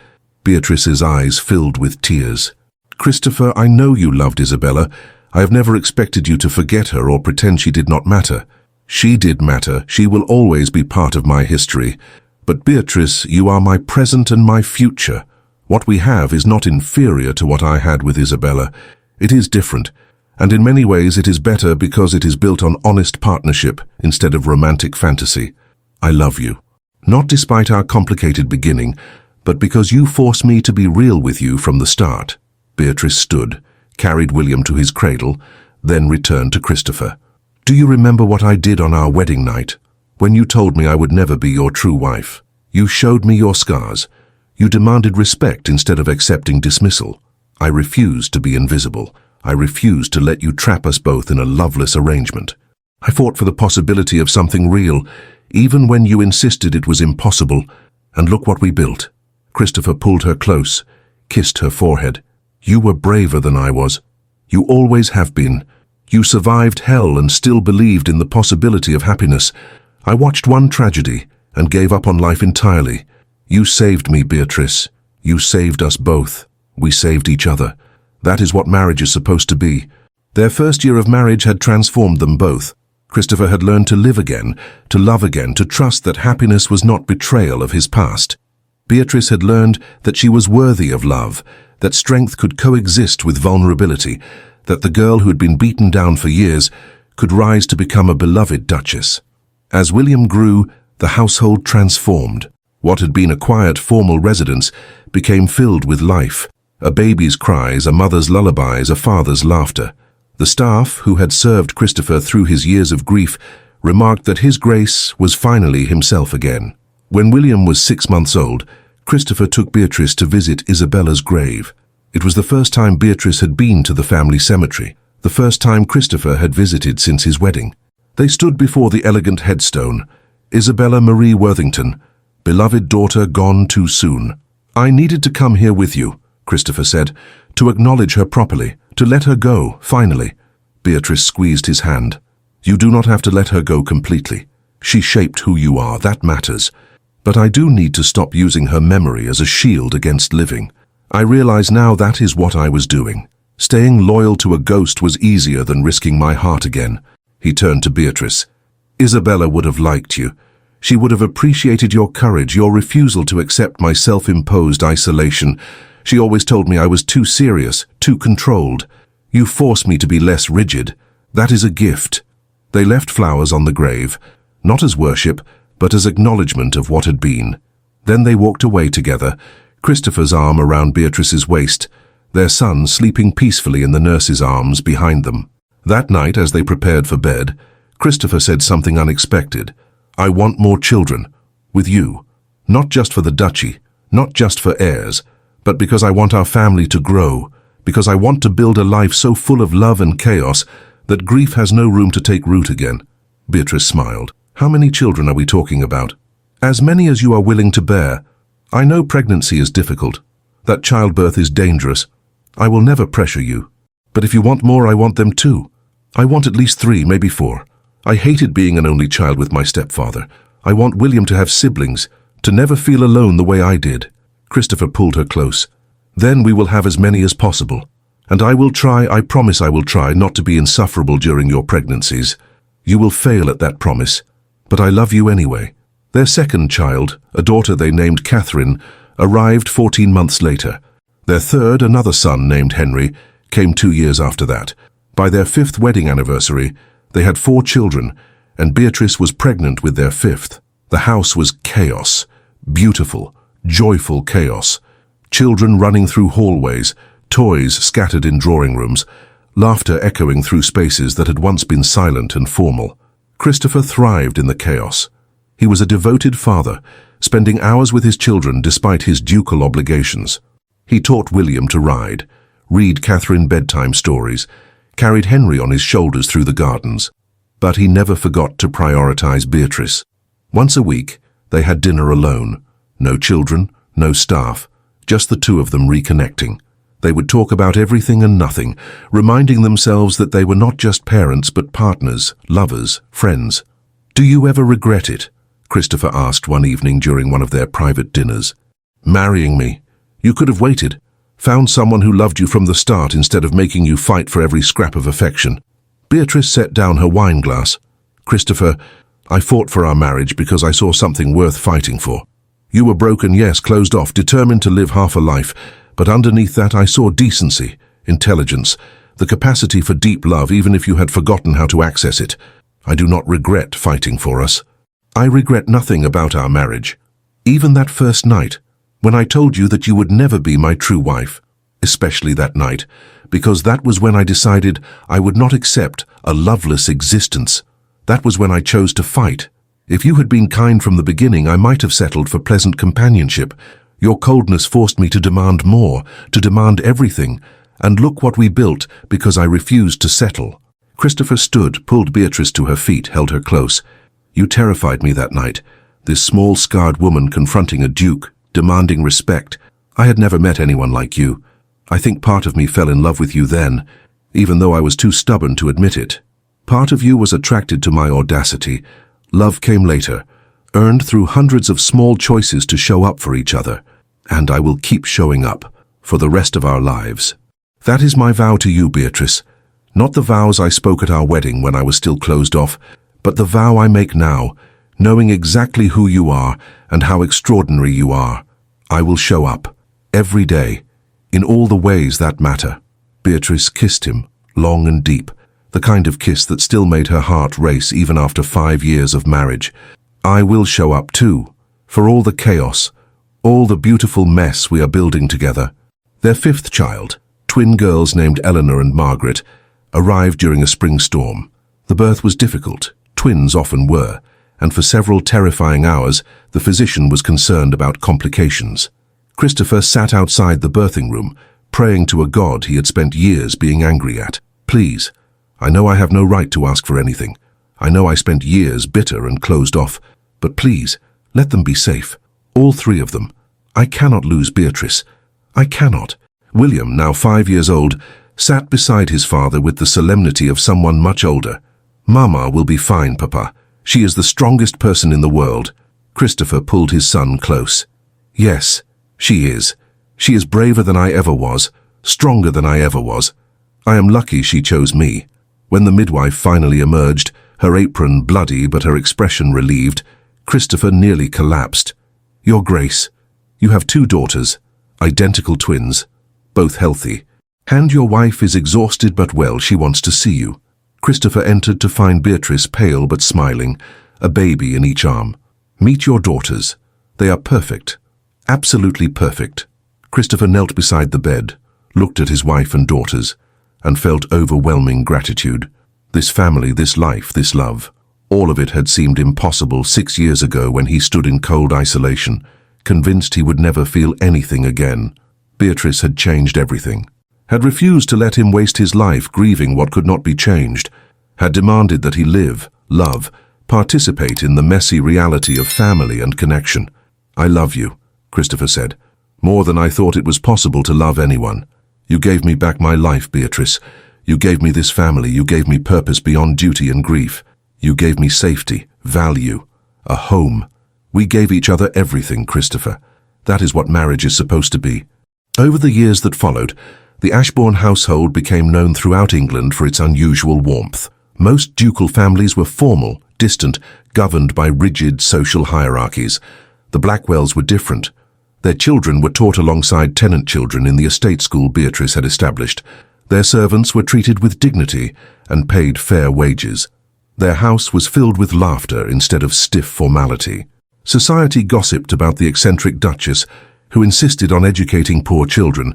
[SPEAKER 1] Beatrice's eyes filled with tears. Christopher, I know you loved Isabella. I have never expected you to forget her or pretend she did not matter. She did matter. She will always be part of my history. But Beatrice, you are my present and my future. What we have is not inferior to what I had with Isabella. It is different. And in many ways it is better because it is built on honest partnership instead of romantic fantasy. I love you. Not despite our complicated beginning, but because you forced me to be real with you from the start. Beatrice stood, carried William to his cradle, then returned to Christopher. Do you remember what I did on our wedding night? When you told me I would never be your true wife. You showed me your scars. You demanded respect instead of accepting dismissal. I refused to be invisible. I refused to let you trap us both in a loveless arrangement. I fought for the possibility of something real, even when you insisted it was impossible. And look what we built. Christopher pulled her close, kissed her forehead. You were braver than I was. You always have been. You survived hell and still believed in the possibility of happiness. I watched one tragedy and gave up on life entirely. You saved me, Beatrice. You saved us both. We saved each other. That is what marriage is supposed to be. Their first year of marriage had transformed them both. Christopher had learned to live again, to love again, to trust that happiness was not betrayal of his past. Beatrice had learned that she was worthy of love, that strength could coexist with vulnerability, that the girl who had been beaten down for years could rise to become a beloved duchess. As William grew, the household transformed. What had been a quiet, formal residence became filled with life. A baby's cries, a mother's lullabies, a father's laughter. The staff, who had served Christopher through his years of grief, remarked that his Grace was finally himself again. When William was 6 months old, Christopher took Beatrice to visit Isabella's grave. It was the first time Beatrice had been to the family cemetery, the first time Christopher had visited since his wedding. They stood before the elegant headstone. Isabella Marie Worthington, beloved daughter gone too soon. I needed to come here with you, Christopher said, to acknowledge her properly, to let her go, finally. Beatrice squeezed his hand. You do not have to let her go completely. She shaped who you are, that matters. But I do need to stop using her memory as a shield against living. I realize now that is what I was doing. Staying loyal to a ghost was easier than risking my heart again. He turned to Beatrice. Isabella would have liked you. She would have appreciated your courage, your refusal to accept my self-imposed isolation. She always told me I was too serious, too controlled. You forced me to be less rigid. That is a gift. They left flowers on the grave, not as worship, but as acknowledgement of what had been. Then they walked away together, Christopher's arm around Beatrice's waist, their son sleeping peacefully in the nurse's arms behind them. That night, as they prepared for bed, Christopher said something unexpected. I want more children. With you. Not just for the duchy, not just for heirs, but because I want our family to grow, because I want to build a life so full of love and chaos that grief has no room to take root again. Beatrice smiled. How many children are we talking about? As many as you are willing to bear. I know pregnancy is difficult, that childbirth is dangerous. I will never pressure you. But if you want more, I want them too. I want at least 3, maybe 4. I hated being an only child with my stepfather. I want William to have siblings, to never feel alone the way I did. Christopher pulled her close. Then we will have as many as possible. And I will try, I promise I will try not to be insufferable during your pregnancies. You will fail at that promise, but I love you anyway. Their second child, a daughter they named Catherine, arrived 14 months later. Their third, another son named Henry, came 2 years after that. By their 5th wedding anniversary, they had 4 children, and Beatrice was pregnant with their 5th. The house was chaos, beautiful, joyful chaos. Children running through hallways, toys scattered in drawing rooms, laughter echoing through spaces that had once been silent and formal. Christopher thrived in the chaos. He was a devoted father, spending hours with his children despite his ducal obligations. He taught William to ride, read Catherine bedtime stories, carried Henry on his shoulders through the gardens. But he never forgot to prioritize Beatrice. Once a week, they had dinner alone. No children, no staff, just the 2 of them reconnecting. They would talk about everything and nothing, reminding themselves that they were not just parents but partners, lovers, friends. "Do you ever regret it?" Christopher asked one evening during one of their private dinners. "Marrying me. You could have waited, found someone who loved you from the start instead of making you fight for every scrap of affection." Beatrice set down her wine glass. "Christopher, I fought for our marriage because I saw something worth fighting for. You were broken, yes, closed off, determined to live half a life, but underneath that I saw decency, intelligence, the capacity for deep love even if you had forgotten how to access it. I do not regret fighting for us. I regret nothing about our marriage. Even that first night, when I told you that you would never be my true wife, especially that night, because that was when I decided I would not accept a loveless existence. That was when I chose to fight. If you had been kind from the beginning, I might have settled for pleasant companionship. Your coldness forced me to demand more, to demand everything, and look what we built because I refused to settle." Christopher stood, pulled Beatrice to her feet, held her close. "You terrified me that night, this small, scarred woman confronting a duke, demanding respect. I had never met anyone like you. I think part of me fell in love with you then, even though I was too stubborn to admit it. Part of you was attracted to my audacity. Love came later, earned through hundreds of small choices to show up for each other. And I will keep showing up, for the rest of our lives. That is my vow to you, Beatrice. Not the vows I spoke at our wedding when I was still closed off, but the vow I make now, knowing exactly who you are and how extraordinary you are. I will show up, every day, in all the ways that matter." Beatrice kissed him, long and deep, the kind of kiss that still made her heart race even after 5 years of marriage. "I will show up too, for all the chaos, all the beautiful mess we are building together." Their 5th child, twin girls named Eleanor and Margaret, arrived during a spring storm. The birth was difficult, twins often were, and for several terrifying hours the physician was concerned about complications. Christopher sat outside the birthing room, praying to a God he had spent years being angry at. "Please, I know I have no right to ask for anything. I know I spent years bitter and closed off, but please, let them be safe. All 3 of them. I cannot lose Beatrice. I cannot." William, now 5 years old, sat beside his father with the solemnity of someone much older. "Mama will be fine, Papa. She is the strongest person in the world." Christopher pulled his son close. "Yes, she is. She is braver than I ever was, stronger than I ever was. I am lucky she chose me." When the midwife finally emerged, her apron bloody but her expression relieved, Christopher nearly collapsed. "Your Grace, you have 2 daughters, identical twins, both healthy. And your wife is exhausted but well. She wants to see you." Christopher entered to find Beatrice pale but smiling, a baby in each arm. "Meet your daughters. They are perfect. Absolutely perfect." Christopher knelt beside the bed, looked at his wife and daughters, and felt overwhelming gratitude. This family, this life, this love. All of it had seemed impossible 6 years ago when he stood in cold isolation, convinced he would never feel anything again. Beatrice had changed everything. had refused to let him waste his life grieving what could not be changed, had demanded that he live, love, participate in the messy reality of family and connection. "I love you," Christopher said, "more than I thought it was possible to love anyone. You gave me back my life, Beatrice. You gave me this family. You gave me purpose beyond duty and grief. You gave me safety, value, a home. We gave each other everything, Christopher. That is what marriage is supposed to be." Over the years that followed, the Ashbourne household became known throughout England for its unusual warmth. Most ducal families were formal, distant, governed by rigid social hierarchies. The Blackwells were different. Their children were taught alongside tenant children in the estate school Beatrice had established. Their servants were treated with dignity and paid fair wages. Their house was filled with laughter instead of stiff formality. Society gossiped about the eccentric Duchess, who insisted on educating poor children,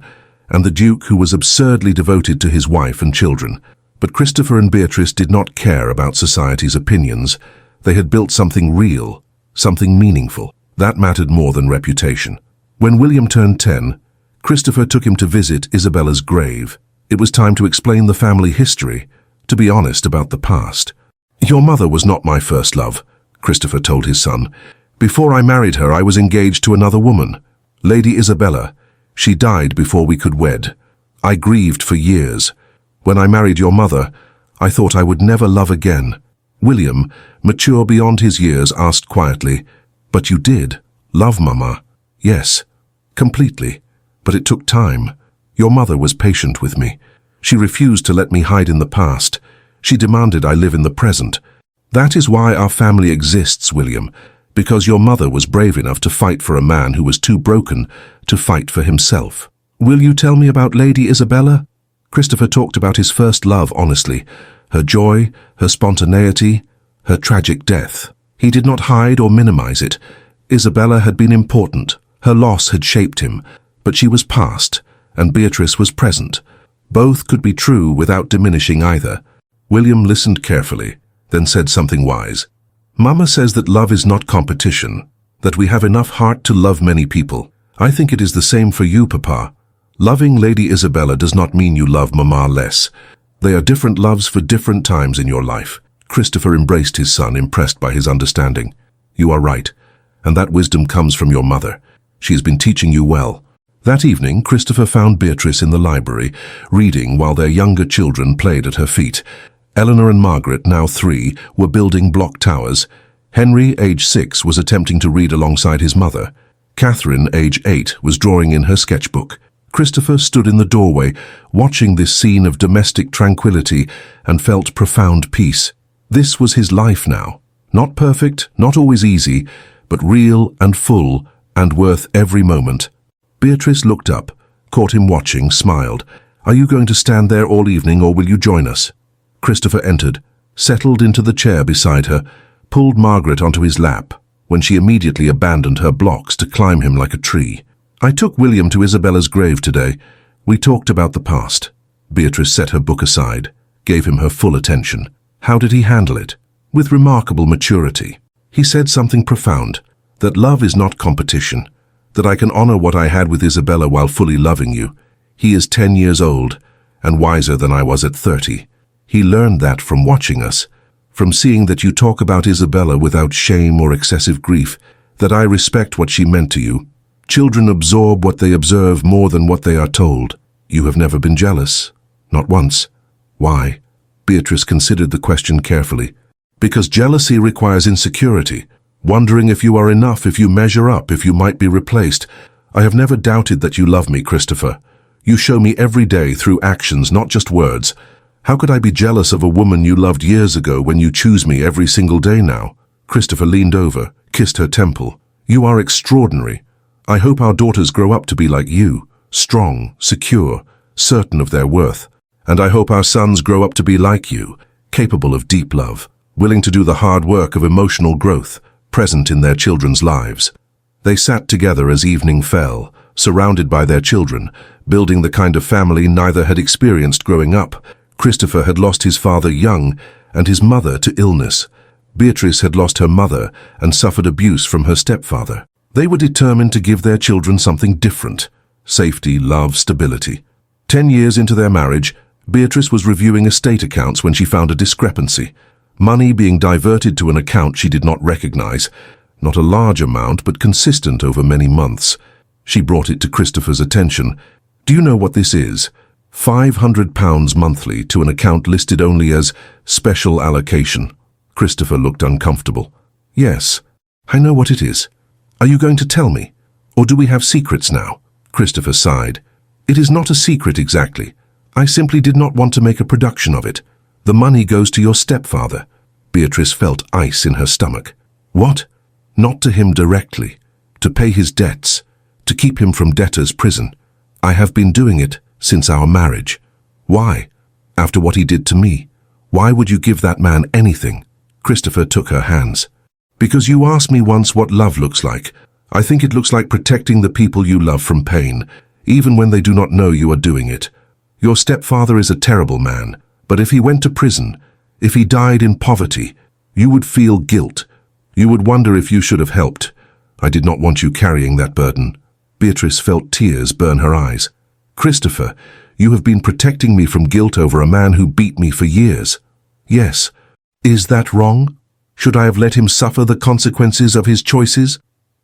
[SPEAKER 1] and the Duke, who was absurdly devoted to his wife and children. But Christopher and Beatrice did not care about society's opinions. They had built something real, something meaningful. That mattered more than reputation. When William turned 10, Christopher took him to visit Isabella's grave. It was time to explain the family history, to be honest about the past. "Your mother was not my first love," Christopher told his son. "Before I married her, I was engaged to another woman, Lady Isabella. She died before we could wed. I grieved for years. When I married your mother, I thought I would never love again." William, mature beyond his years, asked quietly, "But you did love Mama?" "Yes, completely. But it took time. Your mother was patient with me. She refused to let me hide in the past. She demanded I live in the present. That is why our family exists, William, because your mother was brave enough to fight for a man who was too broken to fight for himself." "Will you tell me about Lady Isabella?" Christopher talked about his first love honestly, her joy, her spontaneity, her tragic death. He did not hide or minimize it. Isabella had been important. Her loss had shaped him, but she was past, and Beatrice was present. Both could be true without diminishing either. William listened carefully, then said something wise. "Mama says that love is not competition, that we have enough heart to love many people. I think it is the same for you, Papa. Loving Lady Isabella does not mean you love Mama less. They are different loves for different times in your life." Christopher embraced his son, impressed by his understanding. "You are right, and that wisdom comes from your mother. She has been teaching you well." That evening, Christopher found Beatrice in the library, reading while their younger children played at her feet. Eleanor and Margaret, now 3, were building block towers. Henry, age 6, was attempting to read alongside his mother. Catherine, age 8, was drawing in her sketchbook. Christopher stood in the doorway, watching this scene of domestic tranquility, and felt profound peace. This was his life now. Not perfect, not always easy, but real and full, and worth every moment. Beatrice looked up, caught him watching, smiled. "Are you going to stand there all evening, or will you join us?" Christopher entered, settled into the chair beside her, pulled Margaret onto his lap, when she immediately abandoned her blocks to climb him like a tree. "I took William to Isabella's grave today. We talked about the past." Beatrice set her book aside, gave him her full attention. How did he handle it? With remarkable maturity. He said something profound, that love is not competition, that I can honor what I had with Isabella while fully loving you. He is 10 years old, and wiser than I was at 30. He learned that from watching us, from seeing that you talk about Isabella without shame or excessive grief, that I respect what she meant to you. Children absorb what they observe more than what they are told. You have never been jealous? Not once. Why? Beatrice considered the question carefully. Because jealousy requires insecurity, wondering if you are enough, if you measure up, if you might be replaced. I have never doubted that you love me, Christopher. You show me every day through actions, not just words. How could I be jealous of a woman you loved years ago when you choose me every single day now? Christopher leaned over, kissed her temple. You are extraordinary. I hope our daughters grow up to be like you, strong, secure, certain of their worth. And I hope our sons grow up to be like you, capable of deep love, willing to do the hard work of emotional growth, present in their children's lives. They sat together as evening fell, surrounded by their children, building the kind of family neither had experienced growing up. Christopher had lost his father young and his mother to illness. Beatrice had lost her mother and suffered abuse from her stepfather. They were determined to give their children something different: safety, love, stability. 10 years into their marriage, Beatrice was reviewing estate accounts when she found a discrepancy. Money being diverted to an account she did not recognize. Not a large amount, but consistent over many months. She brought it to Christopher's attention. "Do you know what this is? £500 monthly to an account listed only as special allocation." Christopher looked uncomfortable. "Yes, I know what it is. Are you going to tell me? Or do we have secrets now?" Christopher sighed. "It is not a secret exactly. I simply did not want to make a production of it. The money goes to your stepfather." Beatrice felt ice in her stomach. "What? Not to him directly. To pay his debts. To keep him from debtor's prison. I have been doing it since our marriage. Why? After what he did to me. Why would you give that man anything?" Christopher took her hands. "Because you asked me once what love looks like. I think it looks like protecting the people you love from pain, even when they do not know you are doing it. Your stepfather is a terrible man, but if he went to prison, if he died in poverty, you would feel guilt. You would wonder if you should have helped. I did not want you carrying that burden." Beatrice felt tears burn her eyes. "Christopher, you have been protecting me from guilt over a man who beat me for years." "Yes. Is that wrong? Should I have let him suffer the consequences of his choices?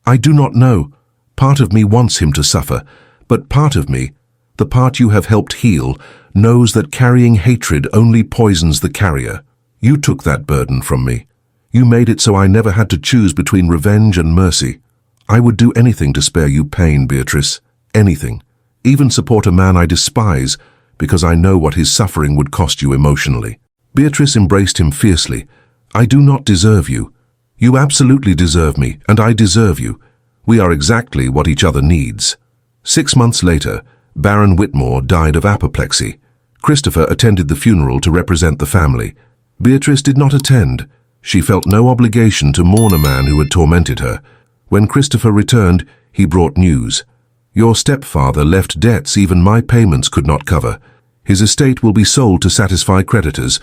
[SPEAKER 1] I do not know. Part of me wants him to suffer, but part of me, the part you have helped heal, knows that carrying hatred only poisons the carrier. You took that burden from me. You made it so I never had to choose between revenge and mercy. I would do anything to spare you pain, Beatrice. Anything. Even support a man I despise, because I know what his suffering would cost you emotionally." Beatrice embraced him fiercely. "I do not deserve you. You absolutely deserve me, and I deserve you. We are exactly what each other needs." 6 months later, Baron Whitmore died of apoplexy. Christopher attended the funeral to represent the family. Beatrice did not attend. She felt no obligation to mourn a man who had tormented her. When Christopher returned, he brought news. "Your stepfather left debts even my payments could not cover. His estate will be sold to satisfy creditors.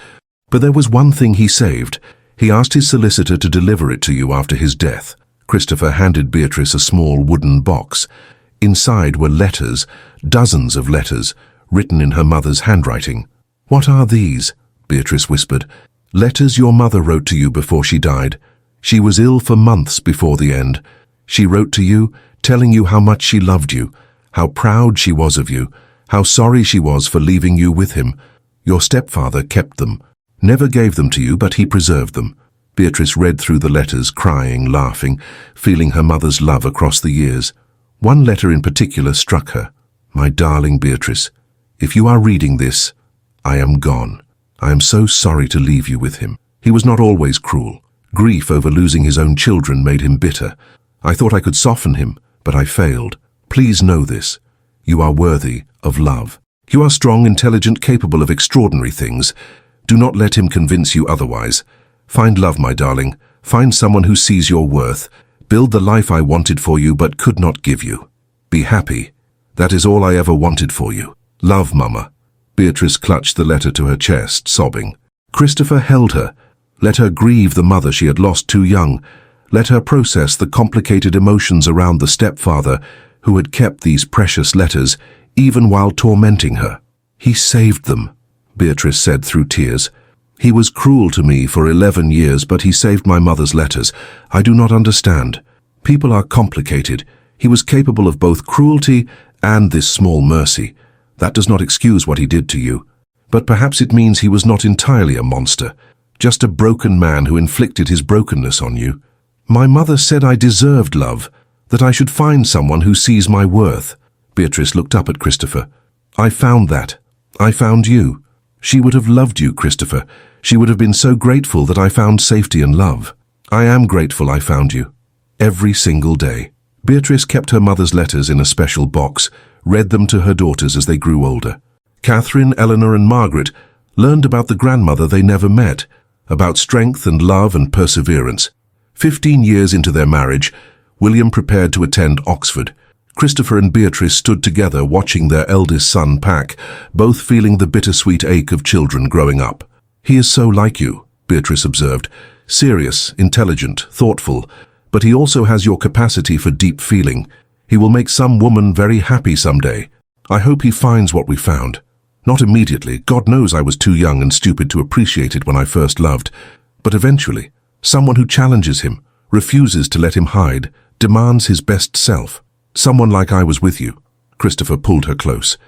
[SPEAKER 1] But there was one thing he saved. He asked his solicitor to deliver it to you after his death." Christopher handed Beatrice a small wooden box. Inside were letters, dozens of letters, written in her mother's handwriting. "What are these?" Beatrice whispered. "Letters your mother wrote to you before she died. She was ill for months before the end. She wrote to you, telling you how much she loved you, how proud she was of you, how sorry she was for leaving you with him. Your stepfather kept them, never gave them to you, but he preserved them." Beatrice read through the letters, crying, laughing, feeling her mother's love across the years. One letter in particular struck her. "My darling Beatrice, if you are reading this, I am gone. I am so sorry to leave you with him. He was not always cruel. Grief over losing his own children made him bitter. I thought I could soften him, but I failed. Please know this. You are worthy of love. You are strong, intelligent, capable of extraordinary things. Do not let him convince you otherwise. Find love, my darling. Find someone who sees your worth. Build the life I wanted for you but could not give you. Be happy. That is all I ever wanted for you. Love, Mama." Beatrice clutched the letter to her chest, sobbing. Christopher held her. Let her grieve the mother she had lost too young. Let her process the complicated emotions around the stepfather who had kept these precious letters, even while tormenting her. "He saved them," Beatrice said through tears. "He was cruel to me for 11 years, but he saved my mother's letters. I do not understand. People are complicated. He was capable of both cruelty and this small mercy. That does not excuse what he did to you. But perhaps it means he was not entirely a monster, just a broken man who inflicted his brokenness on you. My mother said I deserved love, that I should find someone who sees my worth." Beatrice looked up at Christopher. "I found that. I found you. She would have loved you, Christopher. She would have been so grateful that I found safety and love. I am grateful I found you. Every single day." Beatrice kept her mother's letters in a special box, read them to her daughters as they grew older. Catherine, Eleanor, and Margaret learned about the grandmother they never met, about strength and love and perseverance. 15 years into their marriage, William prepared to attend Oxford. Christopher and Beatrice stood together watching their eldest son pack, both feeling the bittersweet ache of children growing up. "He is so like you," Beatrice observed. "Serious, intelligent, thoughtful, but he also has your capacity for deep feeling. He will make some woman very happy someday. I hope he finds what we found. Not immediately. God knows I was too young and stupid to appreciate it when I first loved. But eventually, someone who challenges him, refuses to let him hide, demands his best self. Someone like I was with you. Christopher pulled her close.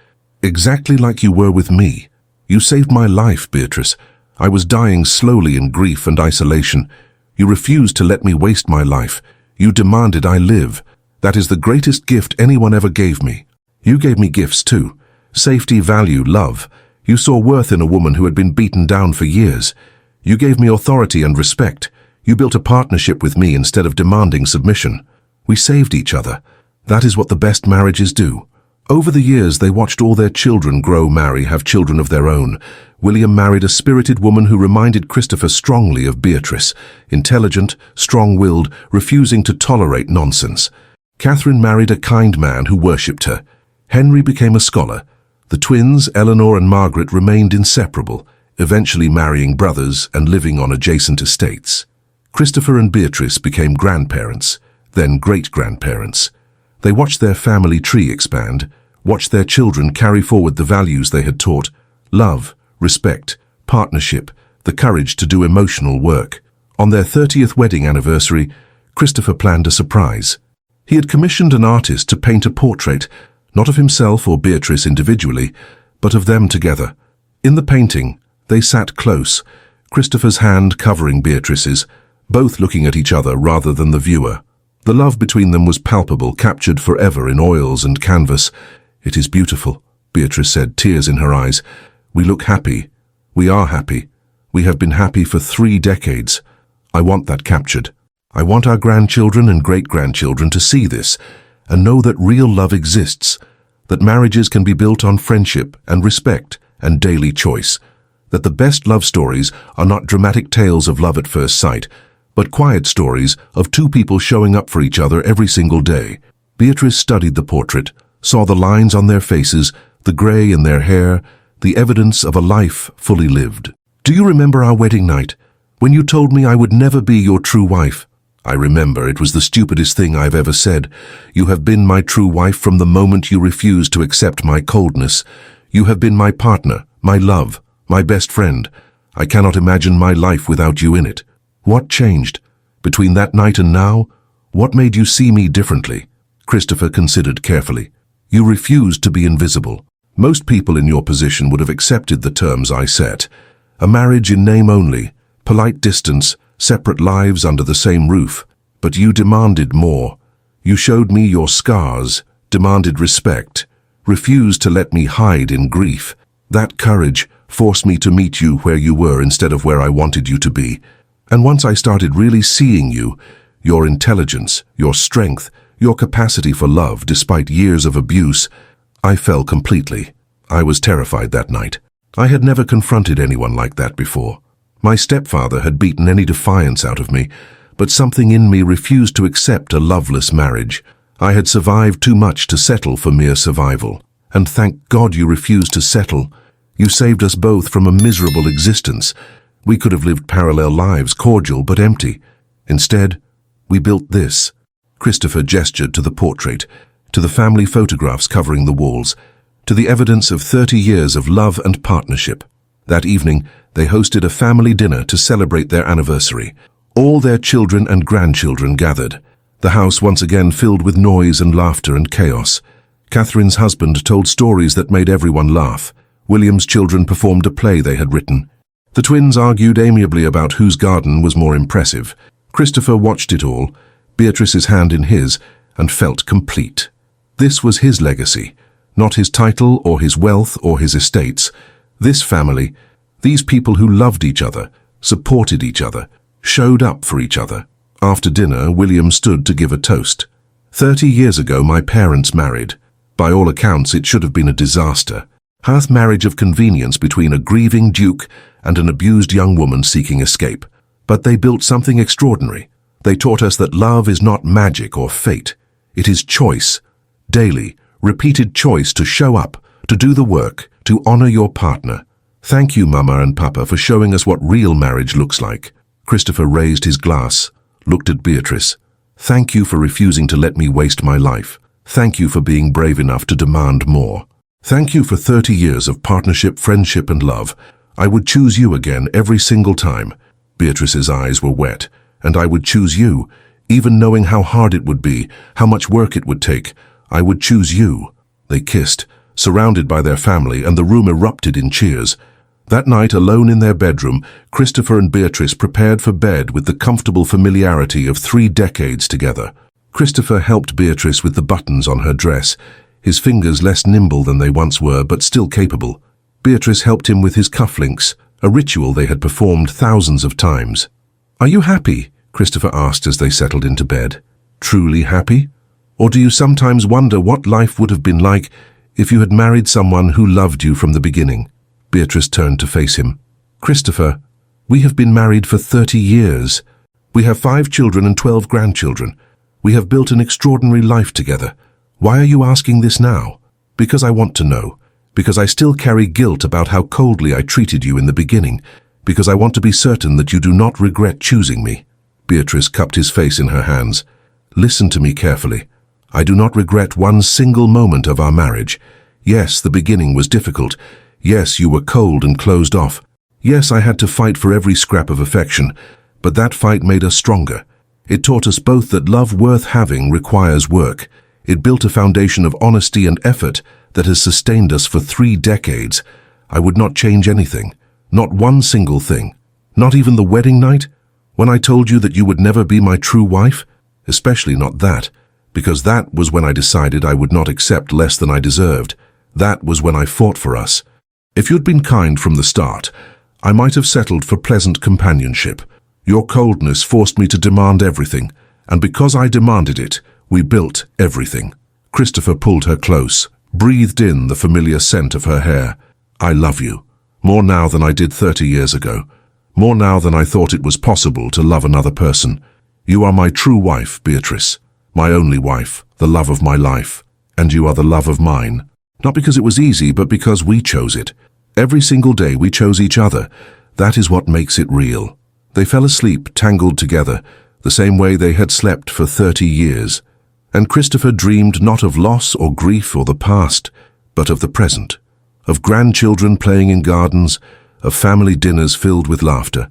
[SPEAKER 1] Exactly like you were with me. You saved my life, Beatrice. I was dying slowly in grief and isolation. You refused to let me waste my life. You demanded I live. That is the greatest gift anyone ever gave me. You gave me gifts too. Safety, value, love. You saw worth in a woman who had been beaten down for years. You gave me authority and respect. You built a partnership with me instead of demanding submission. We saved each other. That is what the best marriages do. Over the years, they watched all their children grow, marry, have children of their own. William married a spirited woman who reminded Christopher strongly of Beatrice, intelligent, strong-willed, refusing to tolerate nonsense. Catherine married a kind man who worshipped her. Henry became a scholar. The twins, Eleanor and Margaret, remained inseparable, eventually marrying brothers and living on adjacent estates. Christopher and Beatrice became grandparents, then great-grandparents. They watched their family tree expand, watched their children carry forward the values they had taught: love, respect, partnership, the courage to do emotional work. On their 30th wedding anniversary, Christopher planned a surprise. He had commissioned an artist to paint a portrait, not of himself or Beatrice individually, but of them together. In the painting, they sat close, Christopher's hand covering Beatrice's, both looking at each other rather than the viewer. The love between them was palpable, captured forever in oils and canvas. "It is beautiful," Beatrice said, tears in her eyes. "We look happy. We are happy. We have been happy for 3 decades. I want that captured. I want our grandchildren and great-grandchildren to see this and know that real love exists, that marriages can be built on friendship and respect and daily choice, that the best love stories are not dramatic tales of love at first sight, but quiet stories of 2 people showing up for each other every single day." Beatrice studied the portrait, saw the lines on their faces, the grey in their hair, the evidence of a life fully lived. "Do you remember our wedding night, when you told me I would never be your true wife?" "I remember. It was the stupidest thing I've ever said. You have been my true wife from the moment you refused to accept my coldness. You have been my partner, my love, my best friend. I cannot imagine my life without you in it. What changed? Between that night and now, what made you see me differently?" Christopher considered carefully. "You refused to be invisible. Most people in your position would have accepted the terms I set. A marriage in name only, polite distance, separate lives under the same roof. But you demanded more. You showed me your scars, demanded respect, refused to let me hide in grief. That courage forced me to meet you where you were instead of where I wanted you to be. And once I started really seeing you, your intelligence, your strength, your capacity for love despite years of abuse, I fell completely. I was terrified that night. I had never confronted anyone like that before. My stepfather had beaten any defiance out of me, but something in me refused to accept a loveless marriage. I had survived too much to settle for mere survival. And thank God you refused to settle. You saved us both from a miserable existence. We could have lived parallel lives, cordial but empty. Instead, we built this." Christopher gestured to the portrait, to the family photographs covering the walls, to the evidence of 30 years of love and partnership. That evening, they hosted a family dinner to celebrate their anniversary. All their children and grandchildren gathered. The house once again filled with noise and laughter and chaos. Catherine's husband told stories that made everyone laugh. William's children performed a play they had written. The twins argued amiably about whose garden was more impressive. Christopher watched it all, Beatrice's hand in his, and felt complete. This was his legacy, not his title or his wealth or his estates. This family, these people who loved each other, supported each other, showed up for each other. After dinner, William stood to give a toast. 30 years ago, my parents married. By all accounts, it should have been a disaster. Half marriage of convenience between a grieving duke and an abused young woman seeking escape. But they built something extraordinary. They taught us that love is not magic or fate. It is choice. Daily, repeated choice to show up, to do the work, to honor your partner. Thank you, Mama and Papa, for showing us what real marriage looks like. Christopher raised his glass, looked at Beatrice. Thank you for refusing to let me waste my life. Thank you for being brave enough to demand more. Thank you for 30 years of partnership, friendship and love. I would choose you again every single time. Beatrice's eyes were wet. And I would choose you, even knowing how hard it would be, how much work it would take. I would choose you. They kissed, surrounded by their family, and the room erupted in cheers. That night, alone in their bedroom, Christopher and Beatrice prepared for bed with the comfortable familiarity of 3 decades together. Christopher helped Beatrice with the buttons on her dress, his fingers less nimble than they once were, but still capable. Beatrice helped him with his cufflinks, a ritual they had performed thousands of times. "Are you happy?" Christopher asked as they settled into bed. "Truly happy? Or do you sometimes wonder what life would have been like if you had married someone who loved you from the beginning?" Beatrice turned to face him. "Christopher, we have been married for 30 years. We have 5 children and 12 grandchildren. We have built an extraordinary life together. Why are you asking this now?" "Because I want to know. Because I still carry guilt about how coldly I treated you in the beginning. Because I want to be certain that you do not regret choosing me." Beatrice cupped his face in her hands. "Listen to me carefully. I do not regret one single moment of our marriage. Yes, the beginning was difficult. Yes, you were cold and closed off. Yes, I had to fight for every scrap of affection. But that fight made us stronger. It taught us both that love worth having requires work. It built a foundation of honesty and effort that has sustained us for 3 decades. I would not change anything. Not one single thing. Not even the wedding night? When I told you that you would never be my true wife? Especially not that, because that was when I decided I would not accept less than I deserved. That was when I fought for us. If you'd been kind from the start, I might have settled for pleasant companionship. Your coldness forced me to demand everything, and because I demanded it, we built everything." Christopher pulled her close, breathed in the familiar scent of her hair. "I love you, more now than I did 30 years ago. More now than I thought it was possible to love another person. You are my true wife, Beatrice. My only wife, the love of my life. And you are the love of mine. Not because it was easy, but because we chose it. Every single day we chose each other. That is what makes it real." They fell asleep, tangled together, the same way they had slept for 30 years. And Christopher dreamed not of loss or grief or the past, but of the present. Of grandchildren playing in gardens, of family dinners filled with laughter,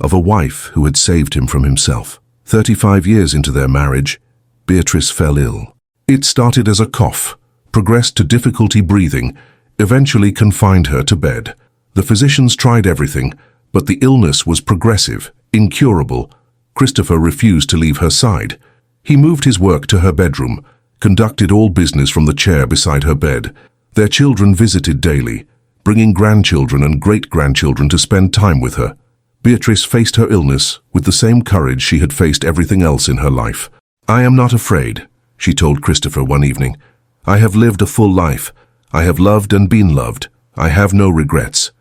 [SPEAKER 1] of a wife who had saved him from himself. 35 years into their marriage, Beatrice fell ill. It started as a cough, progressed to difficulty breathing, eventually confined her to bed. The physicians tried everything, but the illness was progressive, incurable. Christopher refused to leave her side. He moved his work to her bedroom, conducted all business from the chair beside her bed. Their children visited daily, bringing grandchildren and great-grandchildren to spend time with her. Beatrice faced her illness with the same courage she had faced everything else in her life. "I am not afraid," she told Christopher one evening. "I have lived a full life. I have loved and been loved. I have no regrets.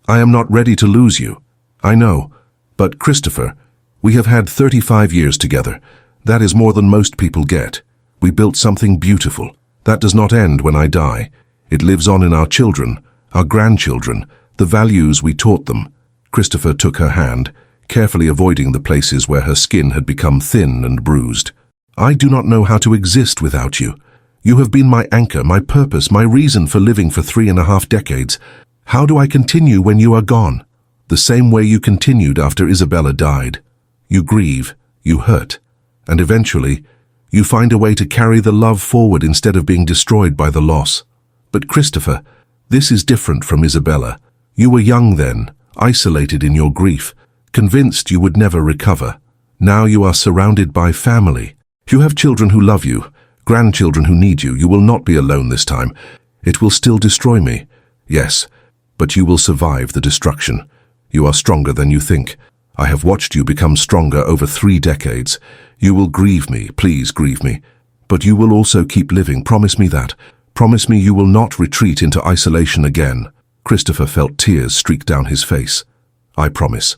[SPEAKER 1] I am not ready to lose you. I know. But Christopher, we have had 35 years together. That is more than most people get. We built something beautiful. That does not end when I die. It lives on in our children, our grandchildren, the values we taught them." Christopher took her hand, carefully avoiding the places where her skin had become thin and bruised. "I do not know how to exist without you. You have been my anchor, my purpose, my reason for living for 3.5 decades. How do I continue when you are gone? The same way you continued after Isabella died. You grieve, you hurt, and eventually, you find a way to carry the love forward instead of being destroyed by the loss. But Christopher, this is different from Isabella. You were young then, isolated in your grief, convinced you would never recover. Now you are surrounded by family. You have children who love you, grandchildren who need you. You will not be alone this time. It will still destroy me. Yes, but you will survive the destruction. You are stronger than you think. I have watched you become stronger over 3 decades. You will grieve me, please grieve me. But you will also keep living. Promise me that. Promise me you will not retreat into isolation again." Christopher felt tears streak down his face. "I promise.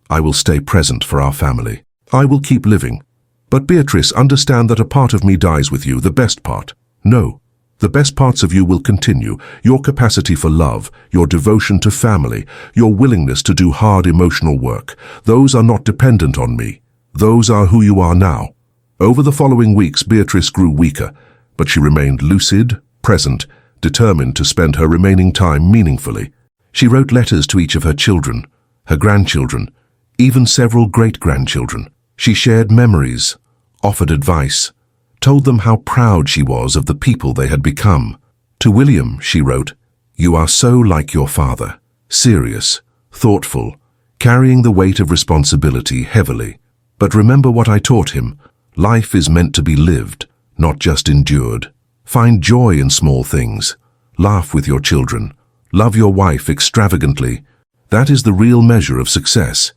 [SPEAKER 1] I will stay present for our family. I will keep living. But Beatrice, understand that a part of me dies with you, the best part. No. The best parts of you will continue. Your capacity for love, your devotion to family, your willingness to do hard emotional work. Those are not dependent on me. Those are who you are now." Over the following weeks, Beatrice grew weaker, but she remained lucid, present, determined to spend her remaining time meaningfully. She wrote letters to each of her children, her grandchildren, even several great-grandchildren. She shared memories, offered advice, told them how proud she was of the people they had become. To William, she wrote, "You are so like your father, serious, thoughtful, carrying the weight of responsibility heavily. But remember what I taught him. Life is meant to be lived, not just endured. Find joy in small things. Laugh with your children. Love your wife extravagantly. That is the real measure of success."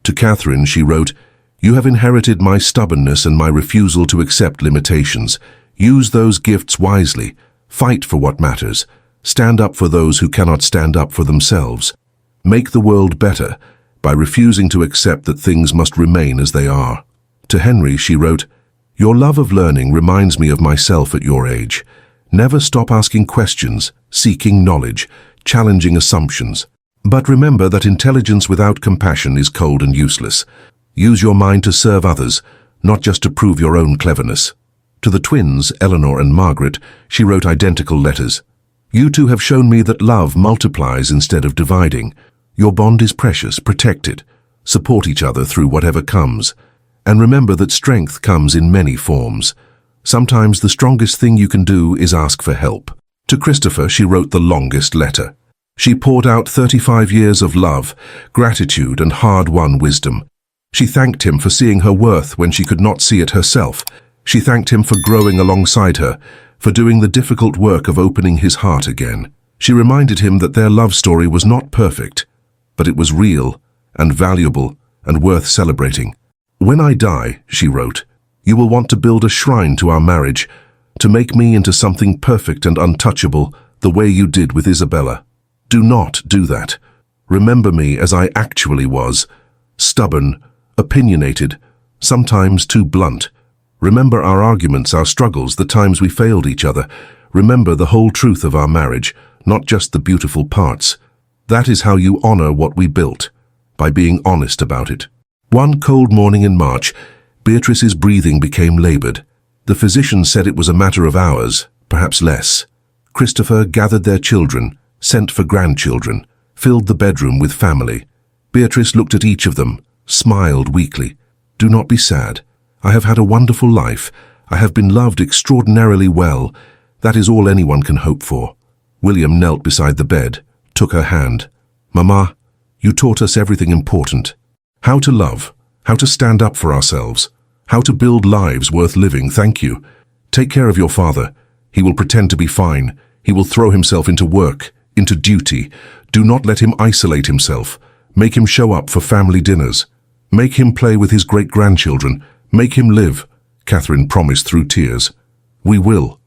[SPEAKER 1] To Catherine, she wrote, "You have inherited my stubbornness and my refusal to accept limitations. Use those gifts wisely. Fight for what matters. Stand up for those who cannot stand up for themselves. Make the world better by refusing to accept that things must remain as they are." To Henry, she wrote, "Your love of learning reminds me of myself at your age. Never stop asking questions, seeking knowledge, challenging assumptions. But remember that intelligence without compassion is cold and useless. Use your mind to serve others, not just to prove your own cleverness." To the twins, Eleanor and Margaret, she wrote identical letters. "You two have shown me that love multiplies instead of dividing. Your bond is precious, protect it. Support each other through whatever comes. And remember that strength comes in many forms. Sometimes the strongest thing you can do is ask for help." To Christopher, she wrote the longest letter. She poured out 35 years of love, gratitude, and hard-won wisdom. She thanked him for seeing her worth when she could not see it herself. She thanked him for growing alongside her, for doing the difficult work of opening his heart again. She reminded him that their love story was not perfect, but it was real and valuable and worth celebrating. "When I die," she wrote, "you will want to build a shrine to our marriage, to make me into something perfect and untouchable, the way you did with Isabella. Do not do that. Remember me as I actually was, stubborn, opinionated, sometimes too blunt. Remember our arguments, our struggles, the times we failed each other. Remember the whole truth of our marriage, not just the beautiful parts. That is how you honor what we built, by being honest about it." One cold morning in March, Beatrice's breathing became labored. The physician said it was a matter of hours, perhaps less. Christopher gathered their children, sent for grandchildren, filled the bedroom with family. Beatrice looked at each of them, smiled weakly. "Do not be sad. I have had a wonderful life. I have been loved extraordinarily well. That is all anyone can hope for." William knelt beside the bed, took her hand. "Mama, you taught us everything important. How to love, how to stand up for ourselves, how to build lives worth living. Thank you. Take care of your father. He will pretend to be fine. He will throw himself into work, into duty. Do not let him isolate himself. Make him show up for family dinners. Make him play with his great-grandchildren. Make him live," Catherine promised through tears. We will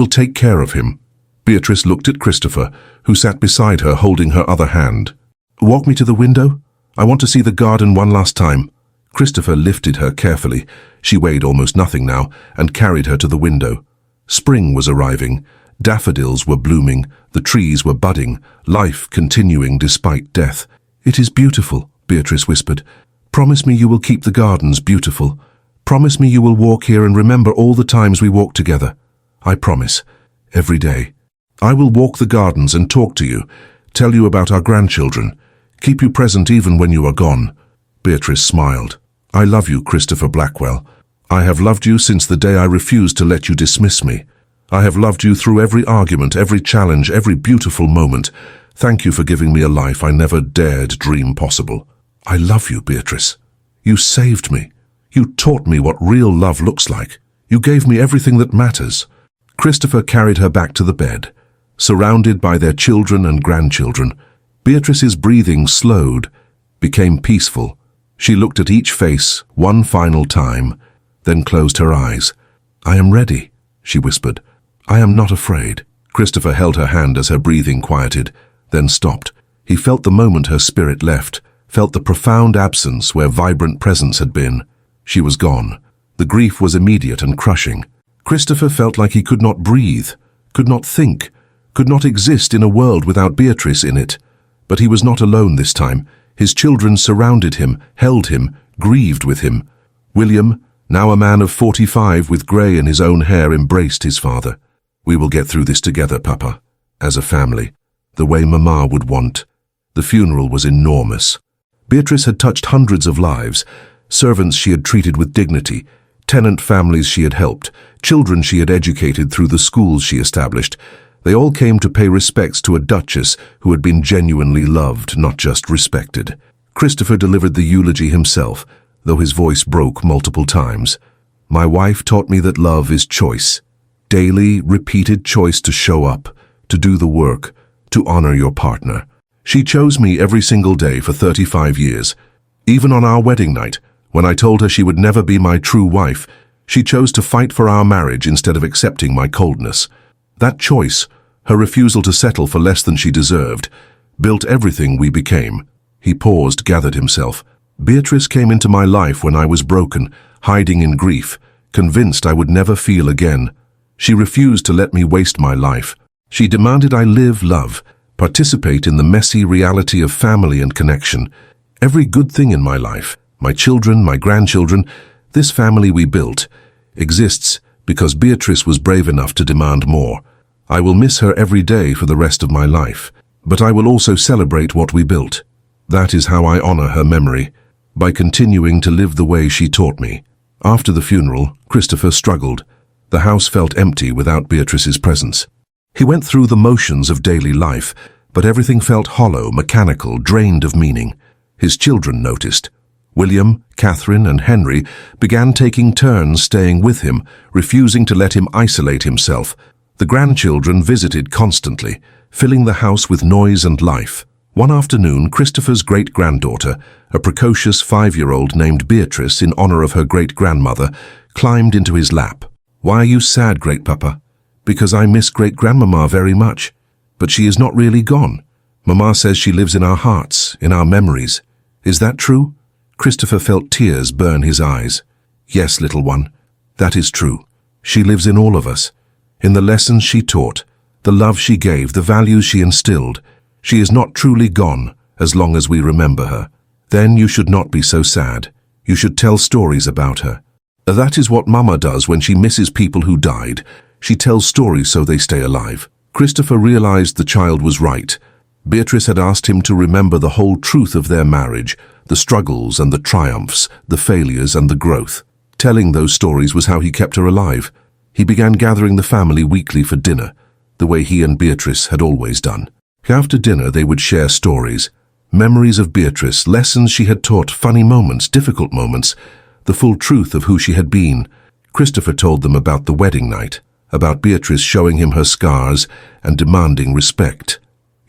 [SPEAKER 1] take care of him." Beatrice looked at Christopher, who sat beside her holding her other hand. "Walk me to the window? I want to see the garden one last time." Christopher lifted her carefully. She weighed almost nothing now, and carried her to the window. Spring was arriving. Daffodils were blooming. The trees were budding. Life continuing despite death. "It is beautiful," Beatrice whispered. "Promise me you will keep the gardens beautiful. Promise me you will walk here and remember all the times we walked together." "I promise. Every day. I will walk the gardens and talk to you, tell you about our grandchildren, keep you present even when you are gone." Beatrice smiled. "I love you, Christopher Blackwell. I have loved you since the day I refused to let you dismiss me. I have loved you through every argument, every challenge, every beautiful moment. Thank you for giving me a life I never dared dream possible. I love you, Beatrice. You saved me. You taught me what real love looks like. You gave me everything that matters." Christopher carried her back to the bed. Surrounded by their children and grandchildren, Beatrice's breathing slowed, became peaceful. She looked at each face one final time, then closed her eyes. "I am ready," she whispered. "I am not afraid." Christopher held her hand as her breathing quieted, then stopped. He felt the moment her spirit left, felt the profound absence where vibrant presence had been. She was gone. The grief was immediate and crushing. Christopher felt like he could not breathe, could not think, could not exist in a world without Beatrice in it. But he was not alone this time. His children surrounded him, held him, grieved with him. William, now a man of 45 with grey in his own hair, embraced his father. "We will get through this together, Papa," as a family, the way Mama would want. The funeral was enormous. Beatrice had touched hundreds of lives, servants she had treated with dignity, tenant families she had helped, children she had educated through the schools she established. They all came to pay respects to a duchess who had been genuinely loved, not just respected. Christopher delivered the eulogy himself, though his voice broke multiple times. My wife taught me that love is choice. Daily, repeated choice to show up, to do the work, to honor your partner. She chose me every single day for 35 years. Even on our wedding night, when I told her she would never be my true wife, she chose to fight for our marriage instead of accepting my coldness. That choice, her refusal to settle for less than she deserved, built everything we became. He paused, gathered himself. Beatrice came into my life when I was broken, hiding in grief, convinced I would never feel again. She refused to let me waste my life. She demanded I live, love, participate in the messy reality of family and connection. Every good thing in my life, my children, my grandchildren, this family we built, exists because Beatrice was brave enough to demand more. I will miss her every day for the rest of my life, but I will also celebrate what we built. That is how I honor her memory, by continuing to live the way she taught me. After the funeral, Christopher struggled. The house felt empty without Beatrice's presence. He went through the motions of daily life, but everything felt hollow, mechanical, drained of meaning. His children noticed. William, Catherine, and Henry began taking turns staying with him, refusing to let him isolate himself. The grandchildren visited constantly, filling the house with noise and life. One afternoon, Christopher's great-granddaughter, a precocious 5-year-old named Beatrice in honor of her great-grandmother, climbed into his lap. "Why are you sad, great-papa?" "Because I miss great-grandmama very much. But she is not really gone. Mama says she lives in our hearts, in our memories. Is that true?" Christopher felt tears burn his eyes. "Yes, little one, that is true. She lives in all of us. In the lessons she taught, the love she gave, the values she instilled. She is not truly gone as long as we remember her. Then you should not be so sad. You should tell stories about her. That is what Mama does when she misses people who died. She tells stories so they stay alive." Christopher realized the child was right. Beatrice had asked him to remember the whole truth of their marriage, the struggles and the triumphs, the failures and the growth. Telling those stories was how he kept her alive. He began gathering the family weekly for dinner, the way he and Beatrice had always done. After dinner they would share stories, memories of Beatrice, lessons she had taught, funny moments, difficult moments, the full truth of who she had been. Christopher told them about the wedding night, about Beatrice showing him her scars and demanding respect.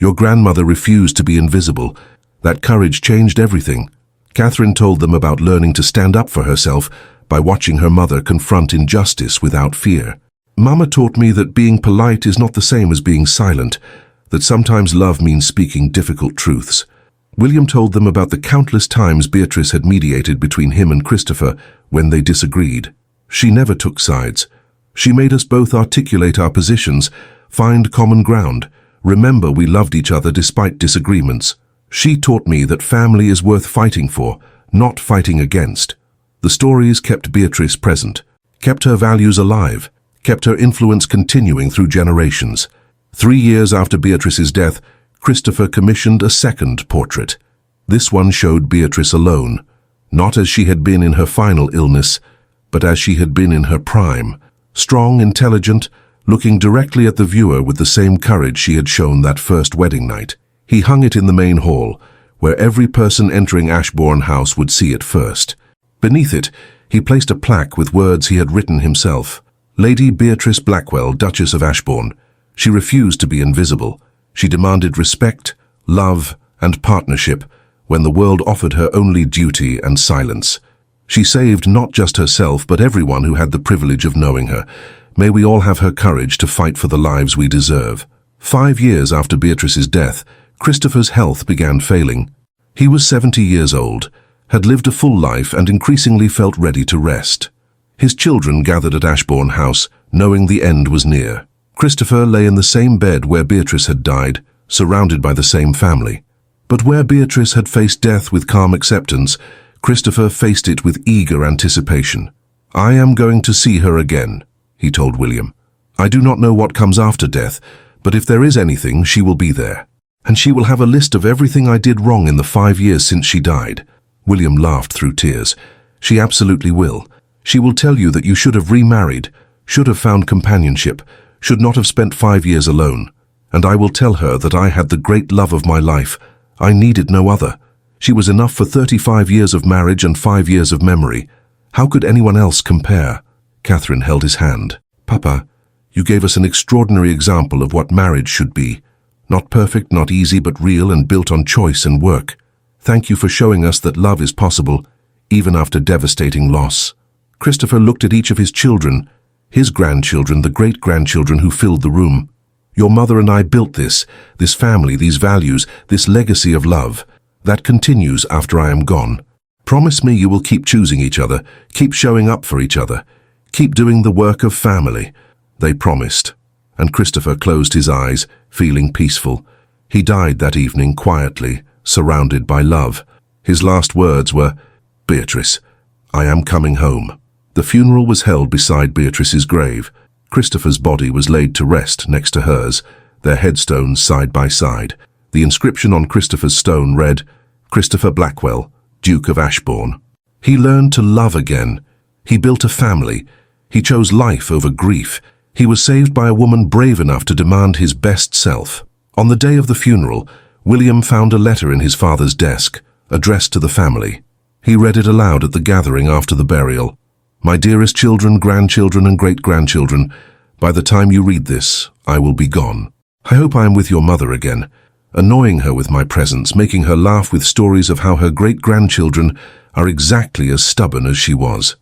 [SPEAKER 1] Your grandmother refused to be invisible. That courage changed everything. Catherine told them about learning to stand up for herself by watching her mother confront injustice without fear. Mama taught me that being polite is not the same as being silent, that sometimes love means speaking difficult truths. William told them about the countless times Beatrice had mediated between him and Christopher when they disagreed. She never took sides. She made us both articulate our positions, find common ground, remember we loved each other despite disagreements. She taught me that family is worth fighting for, not fighting against. The stories kept Beatrice present, kept her values alive, kept her influence continuing through generations. 3 years after Beatrice's death, Christopher commissioned a second portrait. This one showed Beatrice alone, not as she had been in her final illness, but as she had been in her prime, strong, intelligent, looking directly at the viewer with the same courage she had shown that first wedding night. He hung it in the main hall, where every person entering Ashbourne House would see it first. Beneath it, he placed a plaque with words he had written himself. Lady Beatrice Blackwell, Duchess of Ashbourne. She refused to be invisible. She demanded respect, love, and partnership when the world offered her only duty and silence. She saved not just herself, but everyone who had the privilege of knowing her. May we all have her courage to fight for the lives we deserve. 5 years after Beatrice's death, Christopher's health began failing. He was 70 years old, had lived a full life and increasingly felt ready to rest. His children gathered at Ashbourne House, knowing the end was near. Christopher lay in the same bed where Beatrice had died, surrounded by the same family. But where Beatrice had faced death with calm acceptance, Christopher faced it with eager anticipation. "I am going to see her again," he told William. "I do not know what comes after death, But if there is anything, she will be there. And she will have a list of everything I did wrong in the 5 years since she died." William laughed through tears. "She absolutely will. She will tell you that you should have remarried, should have found companionship, should not have spent 5 years alone. And I will tell her that I had the great love of my life. I needed no other. She was enough for 35 years of marriage and 5 years of memory. How could anyone else compare?" Catherine held his hand. "Papa, you gave us an extraordinary example of what marriage should be. Not perfect, not easy, but real and built on choice and work. Thank you for showing us that love is possible, even after devastating loss." Christopher looked at each of his children, his grandchildren, the great-grandchildren who filled the room. "Your mother and I built this family, these values, this legacy of love. That continues after I am gone. Promise me you will keep choosing each other, keep showing up for each other, keep doing the work of family." They promised, and Christopher closed his eyes, feeling peaceful. He died that evening quietly, surrounded by love. His last words were, "Beatrice, I am coming home." The funeral was held beside Beatrice's grave. Christopher's body was laid to rest next to hers, their headstones side by side. The inscription on Christopher's stone read, "Christopher Blackwell, Duke of Ashbourne." He learned to love again. He built a family. He chose life over grief. He was saved by a woman brave enough to demand his best self. On the day of the funeral, William found a letter in his father's desk, addressed to the family. He read it aloud at the gathering after the burial. "My dearest children, grandchildren, and great-grandchildren, by the time you read this, I will be gone. I hope I am with your mother again, annoying her with my presence, making her laugh with stories of how her great-grandchildren are exactly as stubborn as she was.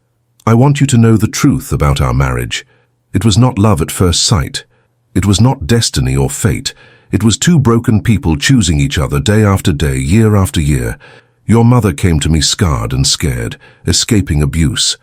[SPEAKER 1] I want you to know the truth about our marriage. It was not love at first sight. It was not destiny or fate. It was two broken people choosing each other day after day, year after year. Your mother came to me scarred and scared, escaping abuse.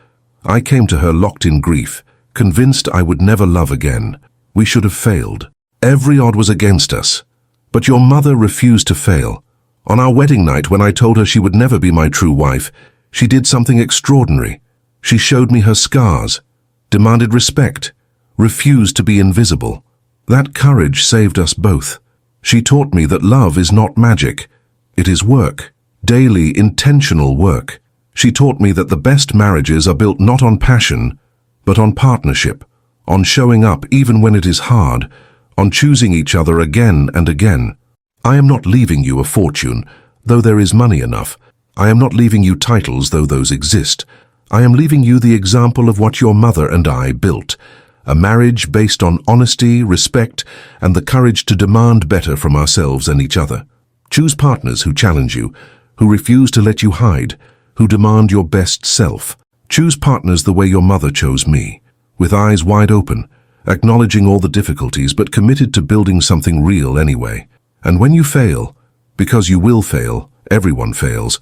[SPEAKER 1] I came to her locked in grief, convinced I would never love again. We should have failed. Every odd was against us. But your mother refused to fail. On our wedding night, when I told her she would never be my true wife, she did something extraordinary. She showed me her scars, demanded respect, refused to be invisible. That courage saved us both. She taught me that love is not magic. It is work, daily, intentional work. She taught me that the best marriages are built not on passion, but on partnership, on showing up even when it is hard, on choosing each other again and again. I am not leaving you a fortune, though there is money enough. I am not leaving you titles, though those exist. I am leaving you the example of what your mother and I built. A marriage based on honesty, respect, and the courage to demand better from ourselves and each other. Choose partners who challenge you, who refuse to let you hide, who demand your best self. Choose partners the way your mother chose me, with eyes wide open, acknowledging all the difficulties but committed to building something real anyway. And when you fail, because you will fail, everyone fails,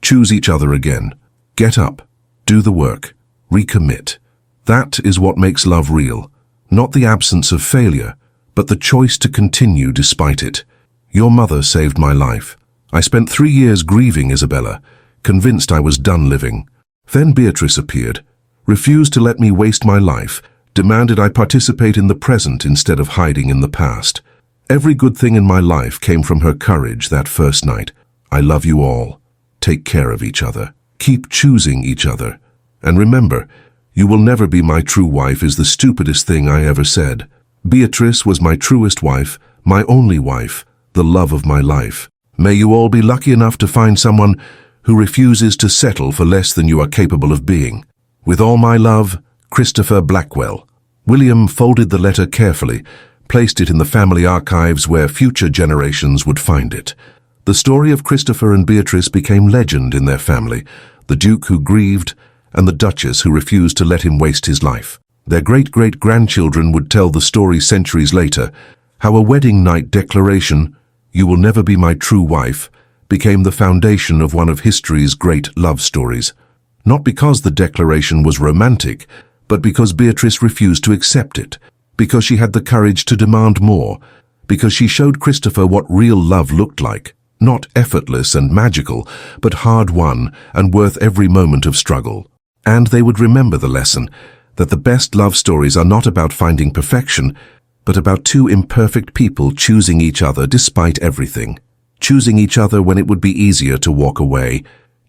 [SPEAKER 1] choose each other again. Get up, do the work, recommit. That is what makes love real, not the absence of failure, but the choice to continue despite it. Your mother saved my life. I spent 3 years grieving Isabella, convinced I was done living. Then Beatrice appeared, refused to let me waste my life, demanded I participate in the present instead of hiding in the past. Every good thing in my life came from her courage that first night. I love you all. Take care of each other. Keep choosing each other. And remember, you will never be my true wife is the stupidest thing I ever said. Beatrice was my truest wife, my only wife, the love of my life. May you all be lucky enough to find someone who refuses to settle for less than you are capable of being. With all my love, Christopher Blackwell. William folded the letter carefully, placed it in the family archives where future generations would find it. The story of Christopher and Beatrice became legend in their family, the Duke who grieved and the Duchess who refused to let him waste his life. Their great-great-grandchildren would tell the story centuries later, how a wedding night declaration, "You will never be my true wife," became the foundation of one of history's great love stories. Not because the declaration was romantic, but because Beatrice refused to accept it, because she had the courage to demand more, because she showed Christopher what real love looked like, not effortless and magical, but hard-won and worth every moment of struggle. And they would remember the lesson, that the best love stories are not about finding perfection, but about two imperfect people choosing each other despite everything, choosing each other when it would be easier to walk away,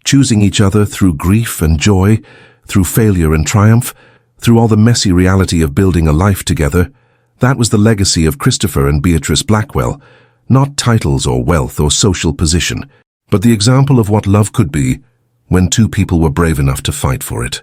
[SPEAKER 1] choosing each other through grief and joy, through failure and triumph, through all the messy reality of building a life together. That was the legacy of Christopher and Beatrice Blackwell, not titles or wealth or social position, but the example of what love could be when two people were brave enough to fight for it.